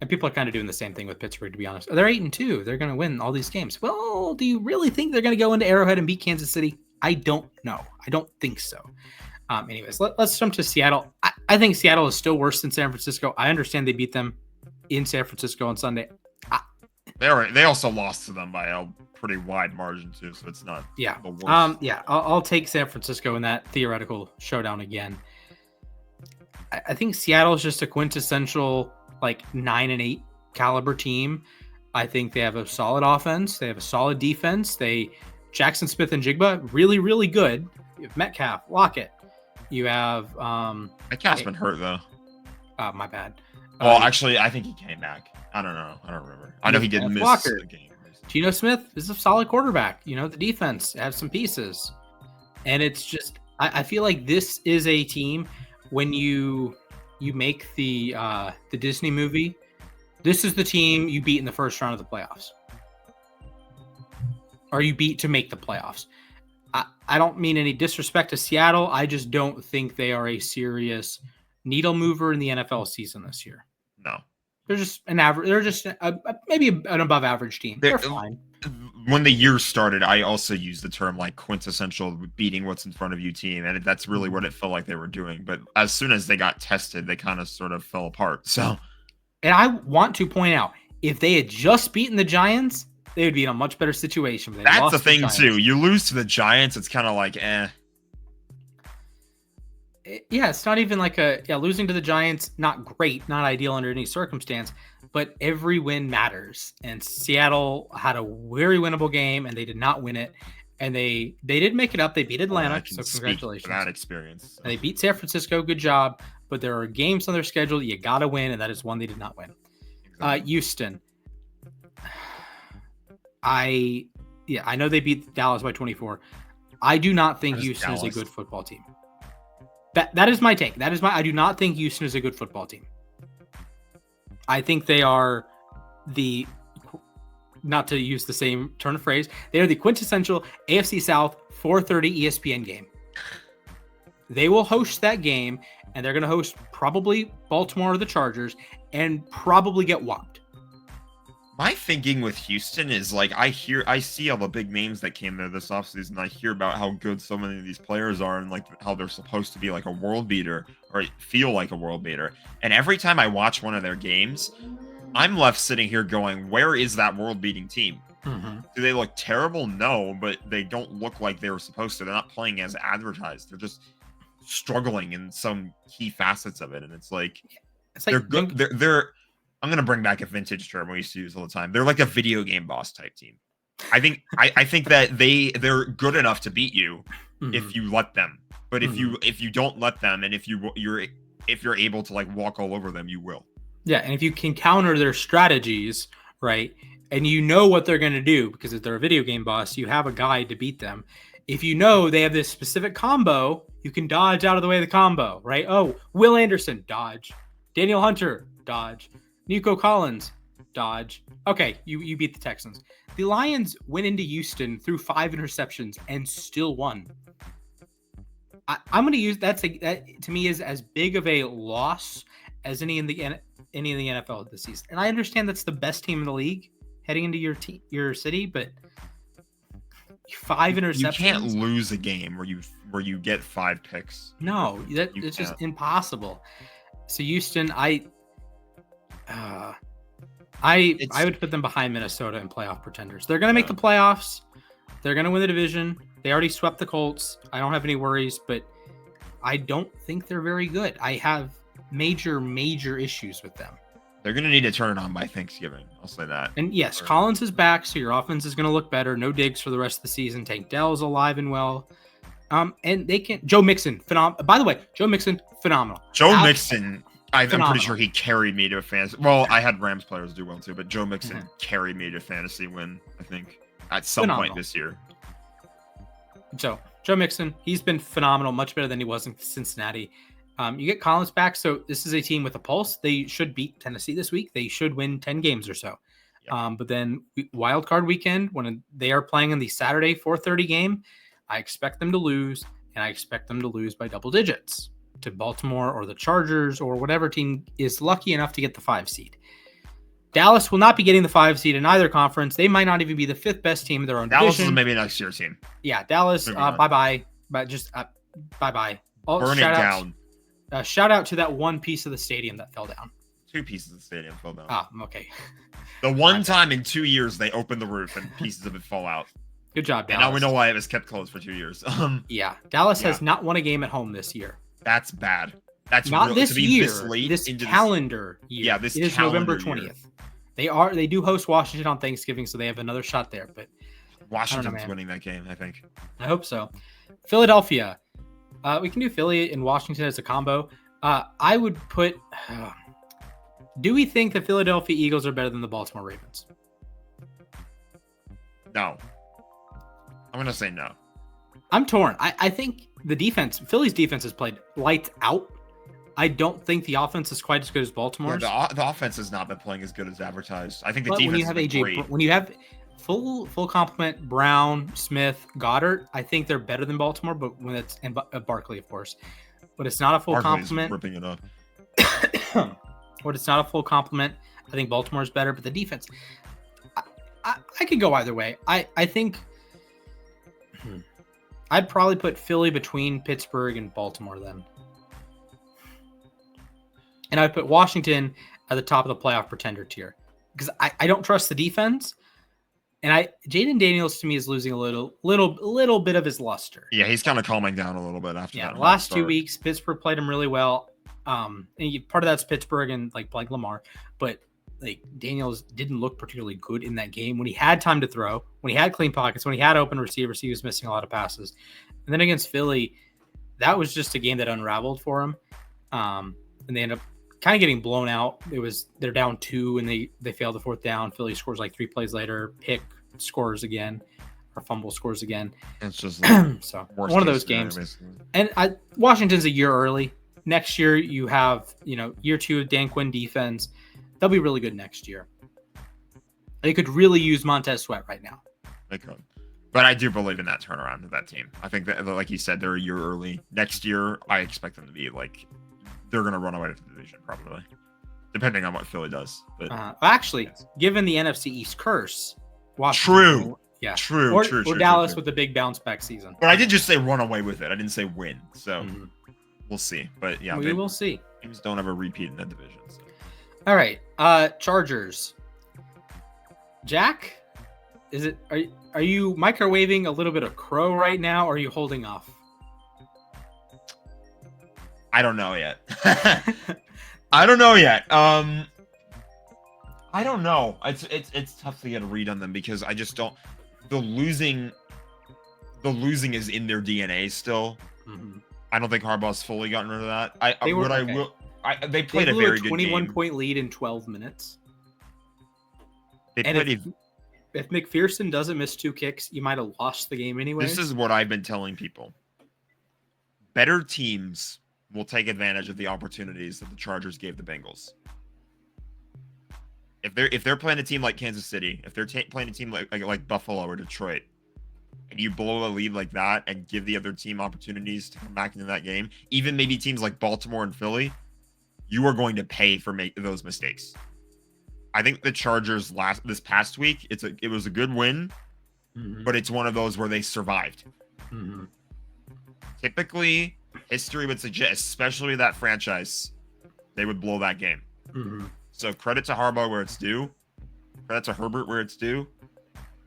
And people are kind of doing the same thing with Pittsburgh, to be honest. They're 8-2. They're going to win all these games. Well, do you really think they're going to go into Arrowhead and beat Kansas City? I don't know. I don't think so. Anyways, let's jump to Seattle. I think Seattle is still worse than San Francisco. I understand they beat them in San Francisco on Sunday. They also lost to them by a pretty wide margin too, so it's not the worst. I'll take San Francisco in that theoretical showdown again. I think Seattle is just a quintessential 9-8 caliber team. I think they have a solid offense. They have a solid defense. Jackson Smith and Jigba, really, really good. You have Metcalf, Lockett. You have Metcalf's been hurt though. My bad. Well, actually, I think he came back. I don't know. I don't remember. I know he didn't miss the game. Geno Smith is a solid quarterback. The defense has some pieces, and it's just I feel like this is a team when you make the Disney movie. This is the team you beat in the first round of the playoffs. Or you beat to make the playoffs. I don't mean any disrespect to Seattle. I just don't think they are a serious needle mover in the NFL season this year. No. They're just an average. They're just maybe an above average team. They're fine. When the year started, I also used the term quintessential beating what's in front of you team. And that's really what it felt like they were doing. But as soon as they got tested, they kind of sort of fell apart. So, and I want to point out, if they had just beaten the Giants, they would be in a much better situation. That's the thing too. You lose to the Giants, it's kind of like, eh. Yeah, it's not even like losing to the Giants, not great, not ideal under any circumstance, but every win matters. And Seattle had a very winnable game, and they did not win it. And they did make it up. They beat Atlanta, so congratulations. That experience. So. And they beat San Francisco. Good job. But there are games on their schedule that you got to win, and that is one they did not win. Exactly. Houston. I know they beat Dallas by 24. I do not think Houston is a good football team. That is my take. I do not think Houston is a good football team. I think they are not to use the same turn of phrase, they are the quintessential AFC South 4:30 ESPN game. They will host that game, and they're going to host probably Baltimore or the Chargers, and probably get whopped. My thinking with Houston is like I see all the big names that came there this offseason. I hear about how good so many of these players are and like how they're supposed to be like a world beater or feel like a world beater. And every time I watch one of their games, I'm left sitting here going, where is that world beating team? Mm-hmm. Do they look terrible? No, but they don't look like they were supposed to. They're not playing as advertised. They're just struggling in some key facets of it. And it's like they're good. They're I'm gonna bring back a vintage term we used to use all the time. They're like a video game boss type team. I think that they're good enough to beat you if you let them. But if you don't let them, and if you're able to like walk all over them, you will. Yeah, and if you can counter their strategies, right, and you know what they're gonna do, because if they're a video game boss, you have a guide to beat them. If you know they have this specific combo, you can dodge out of the way of the combo, right? Oh, Will Anderson, dodge. Daniel Hunter, dodge. Nico Collins, dodge. Okay, you beat the Texans. The Lions went into Houston through 5 interceptions and still won. I'm going to use that to me is as big of a loss as any in the NFL this season. And I understand that's the best team in the league heading into your city, but 5 interceptions. You can't lose a game where you get 5 picks. No, it's just impossible. So Houston, I would put them behind Minnesota in playoff pretenders. They're going to make the playoffs. They're going to win the division. They already swept the Colts. I don't have any worries, but I don't think they're very good. I have major issues with them. They're going to need to turn it on by Thanksgiving. I'll say that. And yes, Collins is back, so your offense is going to look better. No Diggs for the rest of the season. Tank Dell's alive and well. And they can. Joe Mixon, phenomenal. By the way, Joe Mixon, phenomenal. Mixon. I'm pretty sure he carried me to a fantasy. Well, I had Rams players do well too, but Joe Mixon carried me to a fantasy win, I think, at some point this year. So, Joe Mixon, he's been phenomenal, much better than he was in Cincinnati. You get Collins back, so this is a team with a pulse. They should beat Tennessee this week. They should win 10 games or so. Yep. But then wild card weekend, when they are playing in the Saturday 4:30 game, I expect them to lose, and I expect them to lose by double digits to Baltimore or the Chargers or whatever team is lucky enough to get the 5 seed. Dallas will not be getting the 5 seed in either conference. They might not even be the 5th best team in their own Dallas division. Is maybe next year's team. Yeah, Dallas, bye-bye. But just bye-bye. Burn it down. Shout out to that one piece of the stadium that fell down. 2 pieces of the stadium fell down. Ah, okay. The one time in 2 years they opened the roof and pieces of it fall out. Good job, Dallas. And now we know why it was kept closed for 2 years. Yeah, Dallas has not won a game at home this year. That's bad. That's not this year. This Calendar year. Yeah, this it is November 20th. Year. They do host Washington on Thanksgiving, so they have another shot there. But Washington's winning that game, I think. I hope so. Philadelphia. We can do Philly and Washington as a combo. I would put. Do we think the Philadelphia Eagles are better than the Baltimore Ravens? No. I'm gonna say no. I'm torn. I think Philly's defense has played lights out. I don't think the offense is quite as good as Baltimore's. Yeah, the offense has not been playing as good as advertised. I think the defense has been great. When you have full complement, Brown, Smith, Goddard, I think they're better than Baltimore. But when it's and Barkley, of course, but it's not a full complement. Ripping it up. But it's not a full complement. I think Baltimore's better, but the defense, I could go either way. I think. I'd probably put Philly between Pittsburgh and Baltimore then. And I'd put Washington at the top of the playoff pretender tier. Because I don't trust the defense, And Jaden Daniels to me is losing a little bit of his luster. Yeah, he's kind of calming down a little bit after that. The last 2 weeks, Pittsburgh played him really well. And part of that's Pittsburgh and like Lamar, but like Daniels didn't look particularly good in that game when he had time to throw, when he had clean pockets, when he had open receivers, he was missing a lot of passes. And then against Philly, that was just a game that unraveled for him. And they end up kind of getting blown out. They're down 2 and they failed the 4th down. Philly scores like 3 plays later. Pick scores again, or fumble scores again. It's just like so one of those games. And Washington's a year early. Next year you have year 2 of Dan Quinn defense. They'll be really good next year. They could really use Montez Sweat right now. They could. But I do believe in that turnaround of that team. I think that, like you said, they're a year early. Next year, I expect them to be like, they're going to run away with the division, probably. Depending on what Philly does. But actually, yes. Given the NFC East curse, Washington. True. Yeah. True. Or Dallas with the big bounce back season. But I did just say run away with it. I didn't say win. So we'll see. But yeah. We will see. Teams don't ever repeat in that division. So. All right. Chargers. Jack, are you microwaving a little bit of crow right now, or are you holding off? I don't know yet. I don't know yet. I don't know. It's tough to get a read on them because I just don't. The losing is in their DNA still. Mm-hmm. I don't think Harbaugh's fully gotten rid of that. They played a very good 21-point lead in 12 minutes. If McPherson doesn't miss 2 kicks, you might have lost the game anyway. This is what I've been telling people. Better teams will take advantage of the opportunities that the Chargers gave the Bengals. If they're playing a team like Kansas City, if they're playing a team like Buffalo or Detroit, and you blow a lead like that and give the other team opportunities to come back into that game, even maybe teams like Baltimore and Philly, you are going to pay for those mistakes. I think the Chargers this past week, it was a good win, but it's one of those where they survived. Mm-hmm. Typically, history would suggest, especially that franchise, they would blow that game. Mm-hmm. So credit to Harbaugh where it's due. Credit to Herbert where it's due.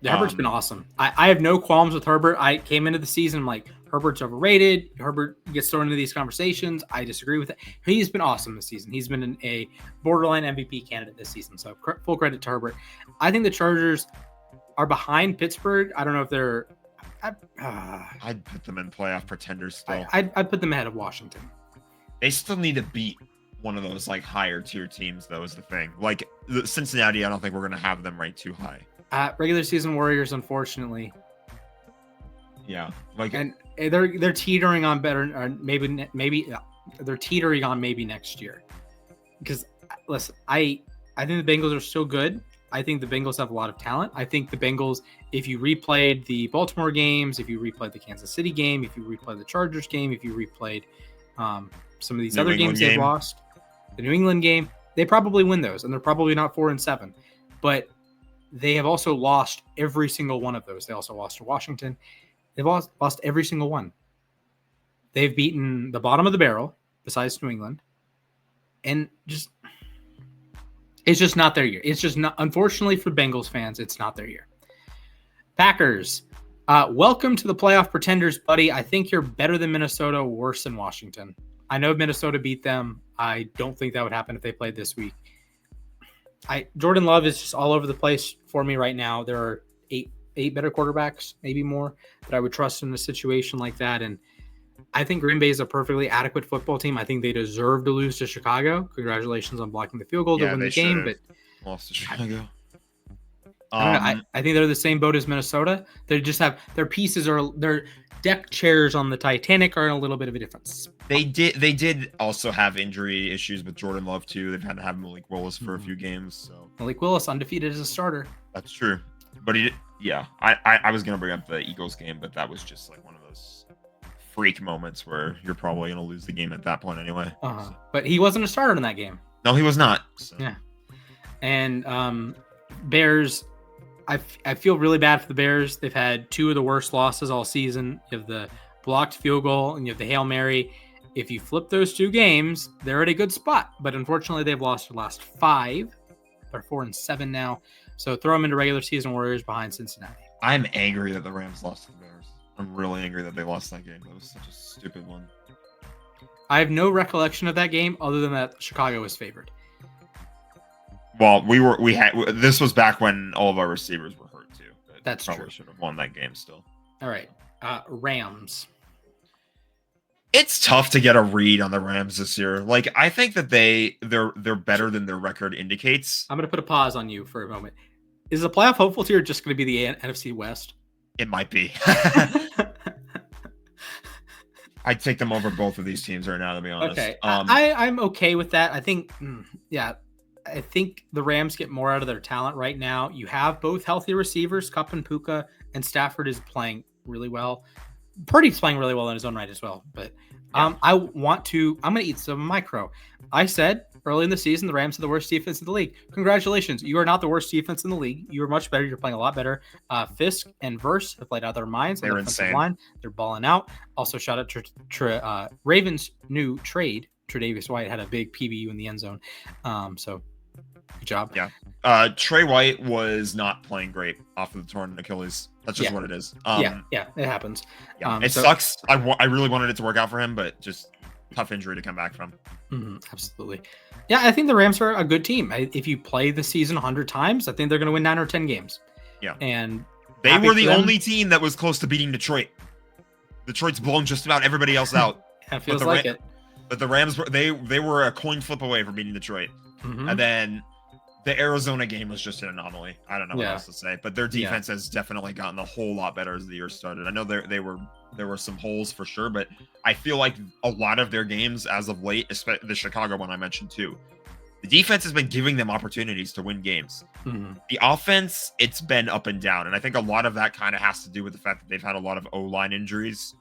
Yeah, Herbert's been awesome. I have no qualms with Herbert. I came into the season, I'm like, Herbert's overrated. Herbert gets thrown into these conversations. I disagree with it. He's been awesome this season. He's been a borderline MVP candidate this season. So full credit to Herbert. I think the Chargers are behind Pittsburgh. I don't know if they're... I'd put them in playoff pretenders still. I'd put them ahead of Washington. They still need to beat one of those like higher tier teams, though, is the thing. Like Cincinnati, I don't think we're going to have them ranked too high. Regular season Warriors, unfortunately. Yeah, and they're teetering on better, or maybe they're teetering on maybe next year. Because listen, I think the Bengals are still good. I think the Bengals have a lot of talent. I think the Bengals, if you replayed the Baltimore games, if you replayed the Kansas City game, if you replayed the Chargers game, if you replayed some of these other games they've lost, the New England game, they probably win those, and they're probably not 4-7. But they have also lost every single one of those. They also lost to Washington. They've lost every single one. They've beaten the bottom of the barrel, besides New England. And it's just not their year. It's just not, unfortunately for Bengals fans, it's not their year. Packers, welcome to the playoff pretenders, buddy. I think you're better than Minnesota, worse than Washington. I know Minnesota beat them. I don't think that would happen if they played this week. Jordan Love is just all over the place for me right now. There are eight better quarterbacks, maybe more, that I would trust in a situation like that. And I think Green Bay is a perfectly adequate football team. I think they deserve to lose to Chicago. Congratulations on blocking the field goal to win the game. But lost to Chicago. I don't know. I think they're the same boat as Minnesota. They just have their pieces their deck chairs on the Titanic are in a little bit of a difference. They did also have injury issues with Jordan Love too. They've had to have Malik Willis for a few games. So Malik Willis undefeated as a starter. That's true. But I was gonna bring up the Eagles game, but that was just like one of those freak moments where you're probably gonna lose the game at that point anyway. So. But he wasn't a starter in that game. No, he was not. So. Yeah. And Bears, I feel really bad for the Bears. They've had 2 of the worst losses all season. You have the blocked field goal and you have the Hail Mary. If you flip those 2 games, they're at a good spot. But unfortunately, they've lost their last 5. They're 4-7 now. So throw them into regular season Warriors behind Cincinnati. I'm angry that the Rams lost to the Bears. I'm really angry that they lost that game. That was such a stupid one. I have no recollection of that game other than that Chicago was favored. Well, this was back when all of our receivers were hurt too. That's probably true. Should have won that game still. All right, Rams. It's tough to get a read on the Rams this year. Like, I think that they're better than their record indicates. I'm gonna put a pause on you for a moment. Is the playoff hopeful tier just going to be the NFC West? It might be. I'd take them over both of these teams right now, to be honest. Okay, I'm okay with that. I think, I think the Rams get more out of their talent right now. You have both healthy receivers, Kupp and Puka, and Stafford is playing really well. Purdy's playing really well in his own right as well. But I'm going to eat some micro. I said early in the season, the Rams are the worst defense in the league. Congratulations. You are not the worst defense in the league. You are much better. You're playing a lot better. Fisk and Verse have played out of their minds. They're insane. Line. They're balling out. Also, shout out to Ravens' new trade. Tre'Davious White had a big PBU in the end zone. So good job. Yeah. Trey White was not playing great off of the torn Achilles. That's just what it is. It happens. Yeah, it sucks. I really wanted it to work out for him, but just tough injury to come back from. Absolutely. Yeah, I think the Rams are a good team. If you play the season 100 times, I think they're going to win 9 or 10 games. Yeah. And they were the only team that was close to beating Detroit. Detroit's blown just about everybody else out. It feels like it. But the Rams they were a coin flip away from beating Detroit. And then the Arizona game was just an anomaly. I don't know what else to say, but their defense has definitely gotten a whole lot better as the year started. I know there were some holes for sure, but I feel like a lot of their games as of late, especially the Chicago one I mentioned too, the defense has been giving them opportunities to win games. The offense, it's been up and down, and I think a lot of that kind of has to do with the fact that they've had a lot of O-line injuries.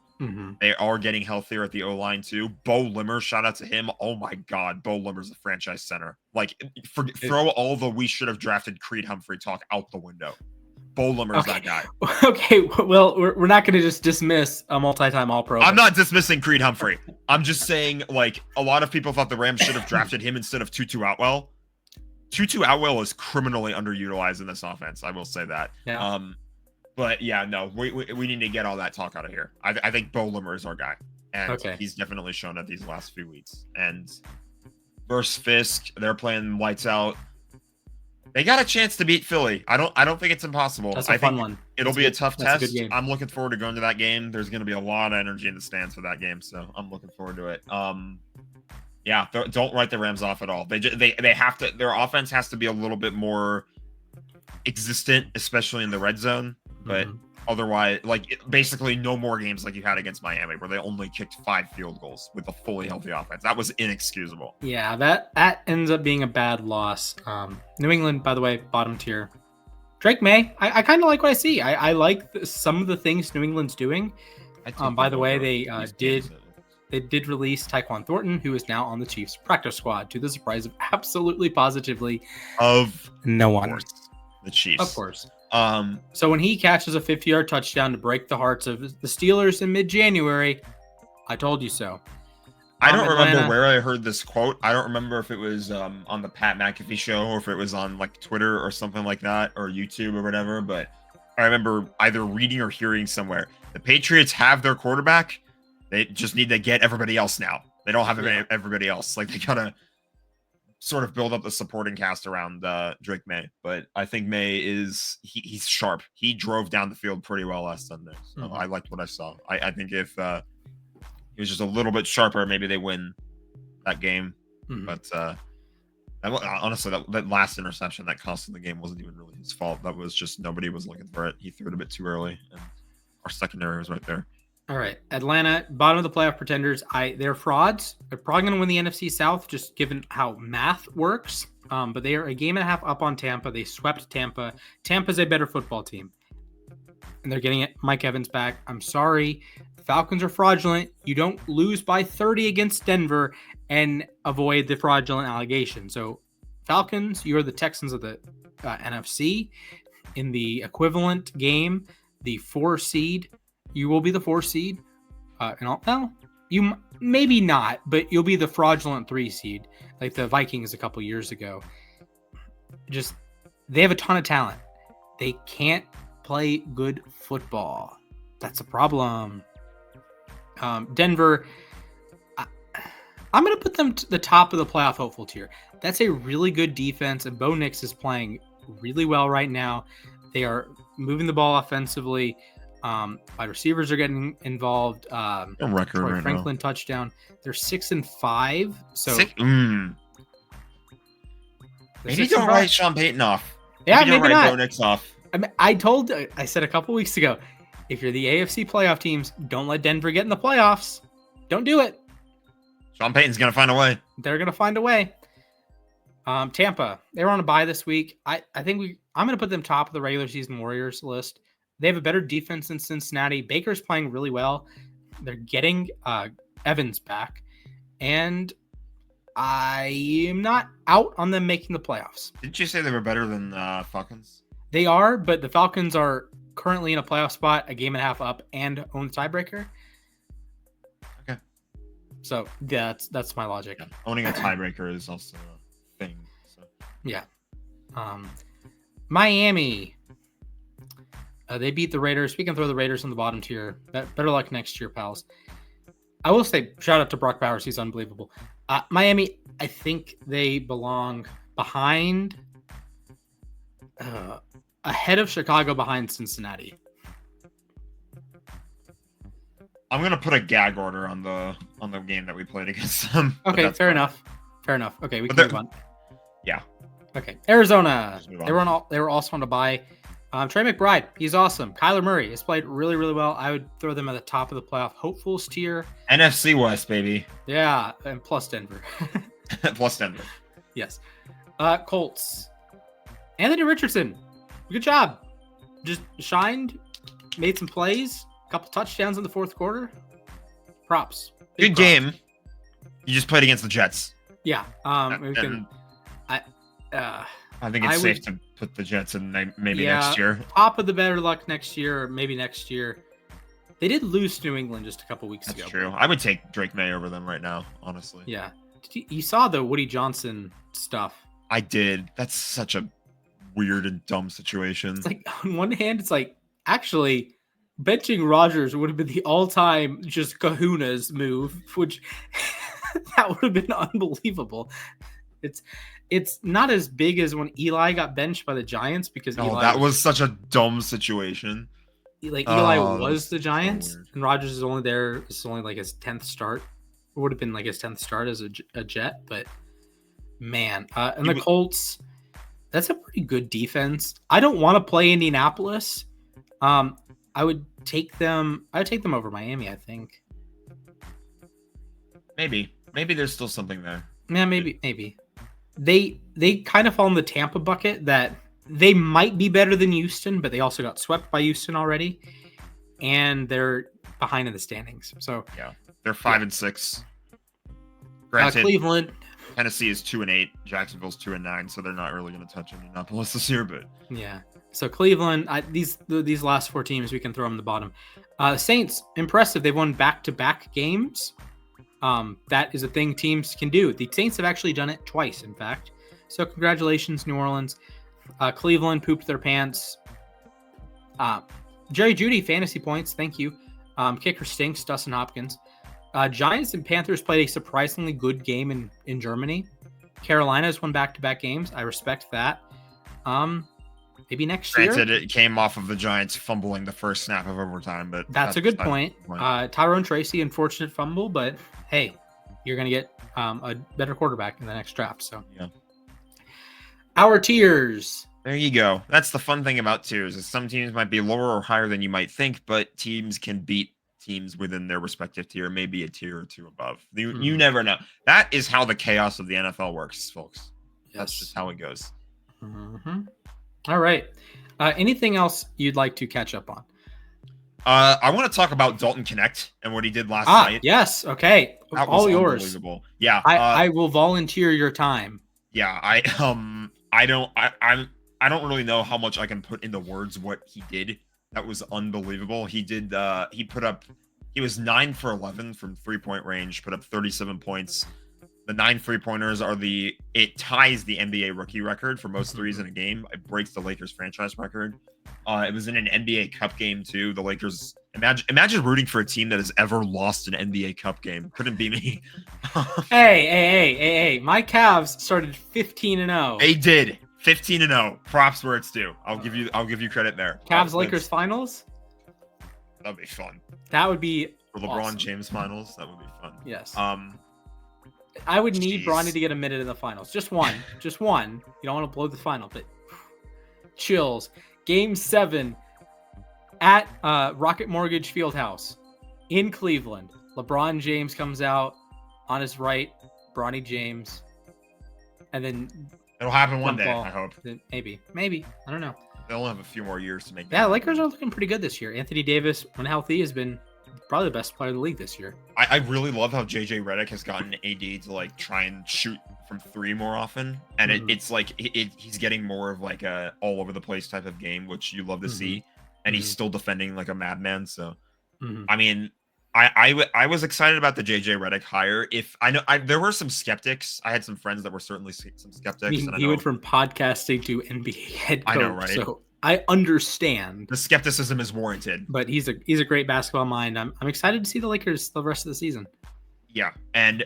They are getting healthier at the O-line too. Bo Limmer, shout out to him. Oh my God, Bo Limmer's a franchise center. Like, throw all the we should have drafted Creed Humphrey talk out the window. Bo Limmer's that guy. Okay, well, we're not going to just dismiss a multi-time All-Pro. I'm not dismissing Creed Humphrey. I'm just saying, like, a lot of people thought the Rams should have drafted him instead of Tutu Atwell. Tutu Atwell is criminally underutilized in this offense. I will say that. Yeah. But yeah, no, we need to get all that talk out of here. I think Bo Limmer is our guy, and he's definitely shown it these last few weeks. And versus Fisk, they're playing lights out. They got a chance to beat Philly. I don't think it's impossible. That's a fun one. It'll be a tough test. I'm looking forward to going to that game. There's going to be a lot of energy in the stands for that game, so I'm looking forward to it. Yeah, don't write the Rams off at all. They have to. Their offense has to be a little bit more existent, especially in the red zone. But otherwise, like, basically no more games like you had against Miami where they only kicked 5 field goals with a fully healthy offense. That was inexcusable. Yeah, that ends up being a bad loss. New England, by the way, bottom tier. Drake May, I kind of like what I see. I like some of the things New England's doing. By the way, they did release Tyquan Thornton, who is now on the Chiefs practice squad, to the surprise of absolutely positively of no one. The Chiefs, of course. So when he catches a 50-yard touchdown to break the hearts of the Steelers in mid-January, I told you so. I don't remember where I heard this quote. I don't remember if it was on the Pat McAfee show or if it was on like Twitter or something like that or YouTube or whatever. But I remember either reading or hearing somewhere the Patriots have their quarterback. They just need to get everybody else now. They don't have everybody else. Like, they gotta sort of build up the supporting cast around Drake May. But I think May he's sharp. He drove down the field pretty well last Sunday. So I liked what I saw. I think if he was just a little bit sharper, maybe they win that game. But honestly, that last interception that cost him the game wasn't even really his fault. That was just nobody was looking for it. He threw it a bit too early, and our secondary was right there. All right, Atlanta, bottom of the playoff pretenders. They're frauds. They're probably going to win the NFC South, just given how math works. But they are a game and a half up on Tampa. They swept Tampa. Tampa's a better football team, and they're getting Mike Evans back. I'm sorry, the Falcons are fraudulent. You don't lose by 30 against Denver and avoid the fraudulent allegation. So, Falcons, you are the Texans of the NFC. In the equivalent game, the 4 seed. You will be the 4 seed. You maybe not, but you'll be the fraudulent 3 seed, like the Vikings a couple years ago. Just They have a ton of talent. They can't play good football. That's a problem. Denver, I'm going to put them to the top of the playoff hopeful tier. That's a really good defense, and Bo Nix is playing really well right now. They are moving the ball offensively. Wide receivers are getting involved. Record Troy right Franklin now. Touchdown. They're 6-5. So maybe don't write Sean Payton off. Yeah, maybe don't write not. Bo Nix off. I said a couple weeks ago, if you're the AFC playoff teams, don't let Denver get in the playoffs. Don't do it. Sean Payton's gonna find a way. They're gonna find a way. Tampa, they were on a bye this week. I'm gonna put them top of the regular season Warriors list. They have a better defense than Cincinnati. Baker's playing really well. They're getting Evans back, and I am not out on them making the playoffs. Didn't you say they were better than Falcons? They are, but the Falcons are currently in a playoff spot, a game and a half up, and own the tiebreaker. Okay. So that's my logic. Yeah. Owning a tiebreaker is also a thing. So. Yeah. Miami. They beat the Raiders. We can throw the Raiders in the bottom tier. Better luck next year, pals. I will say, shout out to Brock Bowers. He's unbelievable. Miami, I think they belong behind, ahead of Chicago, behind Cincinnati. I'm gonna put a gag order on the game that we played against them. Okay, fair enough. Okay, we can move on. Yeah. Okay, Arizona. They were also on a bye. Trey McBride, he's awesome. Kyler Murray has played really, really well. I would throw them at the top of the playoff hopefuls tier. NFC West, baby. Yeah, and plus Denver. Plus Denver. Yes. Colts. Anthony Richardson, good job. Just shined, made some plays, a couple touchdowns in the fourth quarter. Props. Good game. You just played against the Jets. Yeah. I think it's safe to put the Jets in maybe next year. Top of the better luck next year, or maybe next year. They did lose to New England just a couple weeks ago. That's true. I would take Drake May over them right now, honestly. Yeah. You saw the Woody Johnson stuff. I did. That's such a weird and dumb situation. It's like, on one hand, it's like, actually, benching Rodgers would have been the all-time just kahunas move, which that would have been unbelievable. It's not as big as when Eli got benched by the Giants because that was such a dumb situation. Eli was the Giants, and Rodgers is only there. It's only like his 10th start. It would have been like his 10th start as a Jet, but man, and the Colts, that's a pretty good defense. I don't want to play Indianapolis. I would take them over Miami, I think. Maybe there's still something there. Yeah, maybe. They kind of fall in the Tampa bucket that they might be better than Houston, but they also got swept by Houston already, and they're behind in the standings. So yeah, they're 5-6. Granted, Cleveland, Tennessee is 2-8. Jacksonville's 2-9, so they're not really going to touch Indianapolis this year. But yeah, so Cleveland, these last four teams, we can throw them in the bottom. Saints, impressive. They've won back-to-back games. That is a thing teams can do. The Saints have actually done it twice, in fact. So congratulations, New Orleans. Cleveland pooped their pants. Jerry Jeudy, fantasy points. Thank you. Kicker stinks, Dustin Hopkins. Giants and Panthers played a surprisingly good game in Germany. Carolina's won back-to-back games. I respect that. Maybe next year. Granted, it came off of the Giants fumbling the first snap of overtime, but that's a good point. Tyrone Tracy, unfortunate fumble, but hey, you're going to get a better quarterback in the next draft. So yeah. Our tiers. There you go. That's the fun thing about tiers is some teams might be lower or higher than you might think, but teams can beat teams within their respective tier, maybe a tier or two above. You never know. That is how the chaos of the NFL works, folks. Yes. That's just how it goes. Mm-hmm. All right. Anything else you'd like to catch up on? I want to talk about Dalton Connect and what he did last night. Yes. Okay. That all was yours. Unbelievable. Yeah. I will volunteer your time. Yeah. I don't really know how much I can put into words what he did. That was unbelievable. He was 9 for 11 from 3-point range, put up 37 points. The 9 3-pointers it ties the NBA rookie record for most threes in a game. It breaks the Lakers franchise record. It was in an NBA Cup game too. The Lakers, imagine rooting for a team that has ever lost an NBA Cup game. Couldn't be me. Hey! My Cavs started 15-0. They did 15-0. Props where it's due. I'll give you credit there. Cavs Lakers finals. That'd be fun. That would be for LeBron awesome. James finals. That would be fun. Yes. I would need Bronny to get a minute in the finals. Just one. You don't want to blow the final, but chills. Game 7 at Rocket Mortgage Fieldhouse in Cleveland. LeBron James comes out on his right, Bronny James, and then it'll happen one day. I hope. Maybe. I don't know. They'll have a few more years to make. Yeah, Lakers are looking pretty good this year. Anthony Davis, when healthy, has been probably the best player in the league this year. I really love how JJ Redick has gotten AD to like try and shoot from 3 more often, and it's like he's getting more of like a all over the place type of game, which you love to see, and he's still defending like a madman. So, I mean, I was excited about the JJ Redick hire. If there were some skeptics. I had some friends that were certainly some skeptics. He went from podcasting to NBA head coach. I know, right? So I understand. The skepticism is warranted. But he's a great basketball mind. I'm excited to see the Lakers the rest of the season. Yeah, and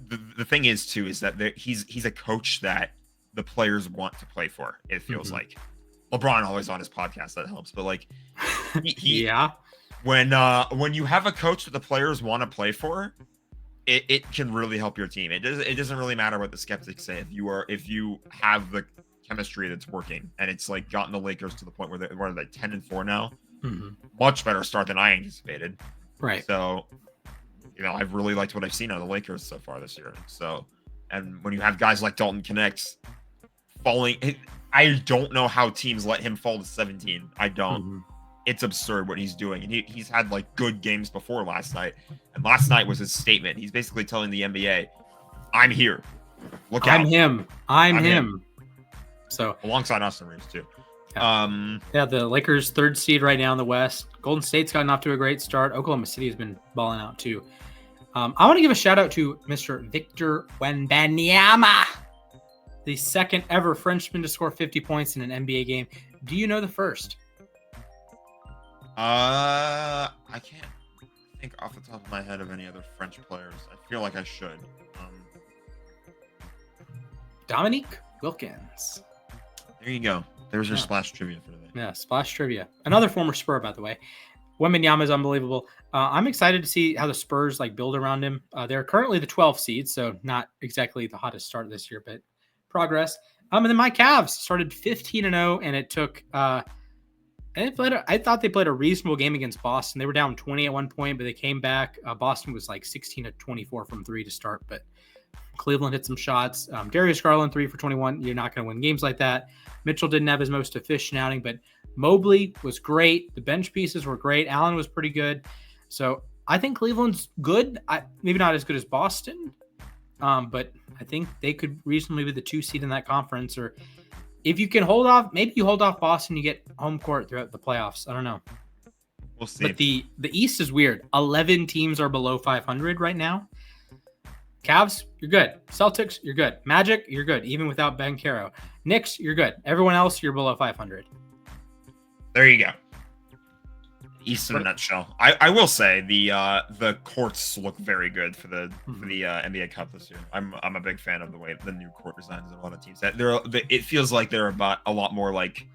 the thing is too is that he's a coach that the players want to play for. It feels like LeBron always on his podcast, that helps. But like, yeah, when you have a coach that the players want to play for, it can really help your team. It doesn't really matter what the skeptics say if you have the chemistry that's working, and it's like gotten the Lakers to the point where they're 10-4 now. Much better start than I anticipated. Right. So, I've really liked what I've seen out of the Lakers so far this year. So, and when you have guys like Dalton Connect falling, I don't know how teams let him fall to 17. I don't. It's absurd what he's doing, and he's had like good games before last night, and last night was his statement. He's basically telling the NBA, "I'm here. Look out. I'm him." So alongside Austin Reeves too. Yeah, the Lakers 3rd seed right now in the West. Golden State's gotten off to a great start. Oklahoma City has been balling out too. I want to give a shout out to Mr. Victor Wembanyama, the second ever Frenchman to score 50 points in an NBA game. Do you know the first? I can't think off the top of my head of any other French players. I feel like I should. Dominique Wilkins. There you go. There's your splash trivia for today. Yeah, splash trivia. Another former Spur, by the way. Wembanyama is unbelievable. I'm excited to see how the Spurs build around him. They're currently the 12th seed, so not exactly the hottest start this year, but progress. And then my Cavs started 15-0, and it took. I thought they played a reasonable game against Boston. They were down 20 at one point, but they came back. Boston was 16-24 from 3 to start, but Cleveland hit some shots. Darius Garland 3 for 21. You're not going to win games like that. Mitchell didn't have his most efficient outing, but Mobley was great. The bench pieces were great. Allen was pretty good. So I think Cleveland's good. Maybe not as good as Boston, but I think they could reasonably be the 2 seed in that conference. Or if you can hold off, maybe you hold off Boston, you get home court throughout the playoffs. I don't know. We'll see. But the East is weird. 11 teams are below 500 right now. Cavs, you're good. Celtics, you're good. Magic, you're good, even without Ben Caro. Knicks, you're good. Everyone else, you're below 500. There you go. East in a nutshell. I will say the courts look very good for the NBA Cup this year. I'm a big fan of the way the new court designs of a lot of teams. It feels like they're about a lot more like,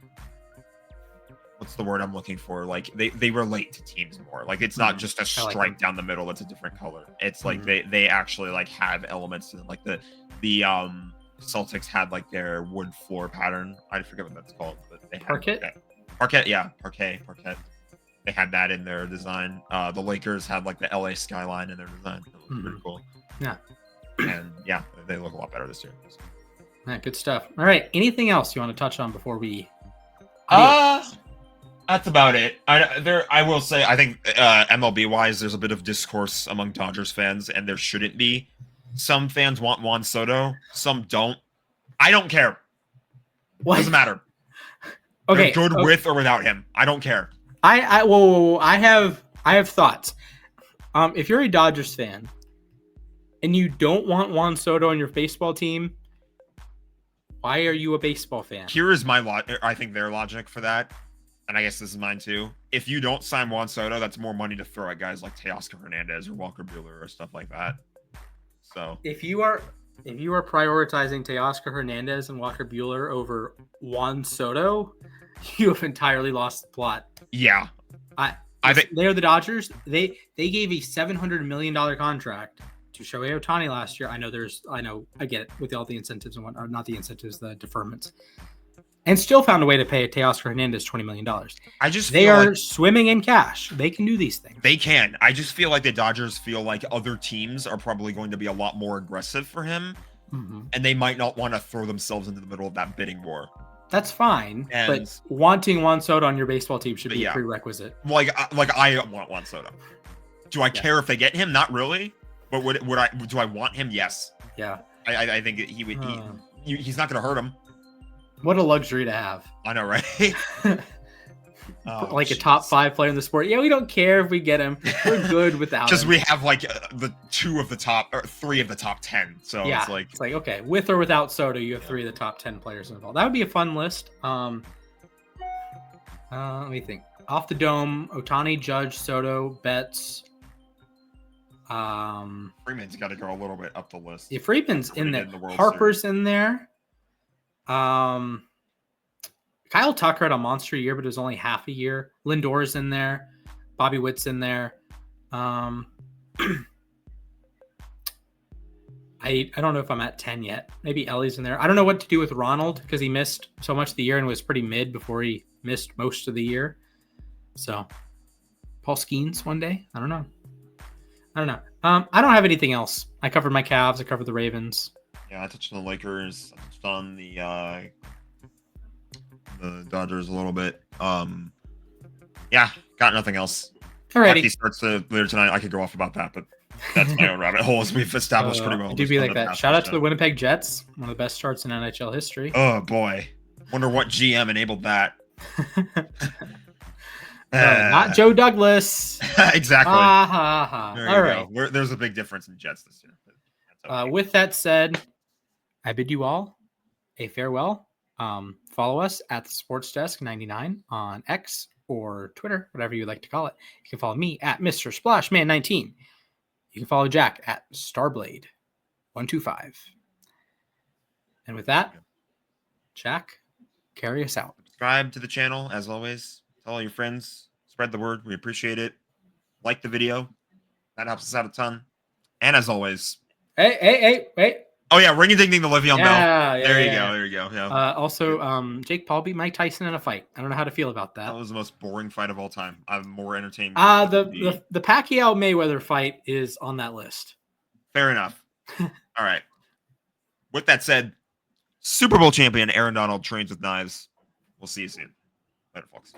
what's the word I'm looking for? Like they relate to teams more. Like it's not just a stripe down the middle that's a different color. It's like they actually have elements to it. Like the Celtics had their wood floor pattern. I forget what that's called, but they had parquet. They had that in their design. The Lakers had the LA skyline in their design. It was pretty cool. Yeah. And yeah, they look a lot better this year. Yeah, good stuff. All right. Anything else you want to touch on before we? That's about it. I will say, I think MLB wise, there's a bit of discourse among Dodgers fans, and there shouldn't be. Some fans want Juan Soto, some don't. I don't care. What? Doesn't matter. Okay. They're good with or without him. I don't care. I have thoughts. If you're a Dodgers fan and you don't want Juan Soto on your baseball team, why are you a baseball fan? Here is I think their logic for that, and I guess this is mine too. If you don't sign Juan Soto, that's more money to throw at guys like Teoscar Hernandez or Walker Buehler or stuff like that. So if you are prioritizing Teoscar Hernandez and Walker Buehler over Juan Soto, you have entirely lost the plot. Yeah. I think they're the Dodgers. They gave a $700 million contract to Shohei Ohtani last year. I get it with all the incentives and whatnot, not the incentives, the deferments, and still found a way to pay Teoscar Hernandez $20 million. They are swimming in cash. They can do these things. They can. I just feel like the Dodgers feel like other teams are probably going to be a lot more aggressive for him, and they might not want to throw themselves into the middle of that bidding war. That's fine, but wanting Juan Soto on your baseball team should be a prerequisite. Like I want Juan Soto. Do I care if they get him? Not really. But do I want him? Yes. Yeah. I think he would. He's not going to hurt him. What a luxury to have. I know, right? A top 5 player in the sport. Yeah, we don't care if we get him. We're good without him. We have the 2 of the top or 3 of the top 10. So it's like okay, with or without Soto, you have 3 of the top 10 players involved. That would be a fun list. Let me think. Off the dome, Ohtani, Judge, Soto, Betts. Freeman's got to go a little bit up the list. Yeah, Freeman's in there. Harper's in there. Kyle Tucker had a monster year, but it was only half a year. Lindor's in there. Bobby Witt's in there. I don't know if I'm at 10 yet. Maybe Ellie's in there. I don't know what to do with Ronald because he missed so much of the year and was pretty mid before he missed most of the year. So Paul Skeens one day. I don't know. I don't have anything else. I covered my Cavs. I covered the Ravens. Yeah, I touched on the Lakers. I touched on the Dodgers a little bit. Yeah, got nothing else. Alrighty. Hockey starts later tonight. I could go off about that, but that's my own rabbit hole as we've established pretty well. It do be like that. Shout out to the Winnipeg Jets, one of the best starts in NHL history. Oh boy, wonder what GM enabled that. Not Joe Douglas. Exactly. All right. There's a big difference in Jets this year. Okay. With that said, I bid you all a farewell. Follow us at the Sports Desk 99 on X or Twitter, whatever you like to call it. You can follow me at Mr. Splashman 19. You can follow Jack at Starblade 125. And with that, Jack, carry us out. Subscribe to the channel as always. Tell all your friends. Spread the word. We appreciate it. Like the video. That helps us out a ton. And as always. Hey. Oh, yeah. Ring a ding ding the Le'Veon Bell. There you go. Yeah. Also, Jake Paul beat Mike Tyson in a fight. I don't know how to feel about that. That was the most boring fight of all time. I'm more entertained. The Pacquiao Mayweather fight is on that list. Fair enough. All right. With that said, Super Bowl champion Aaron Donald trains with knives. We'll see you soon. Later, folks.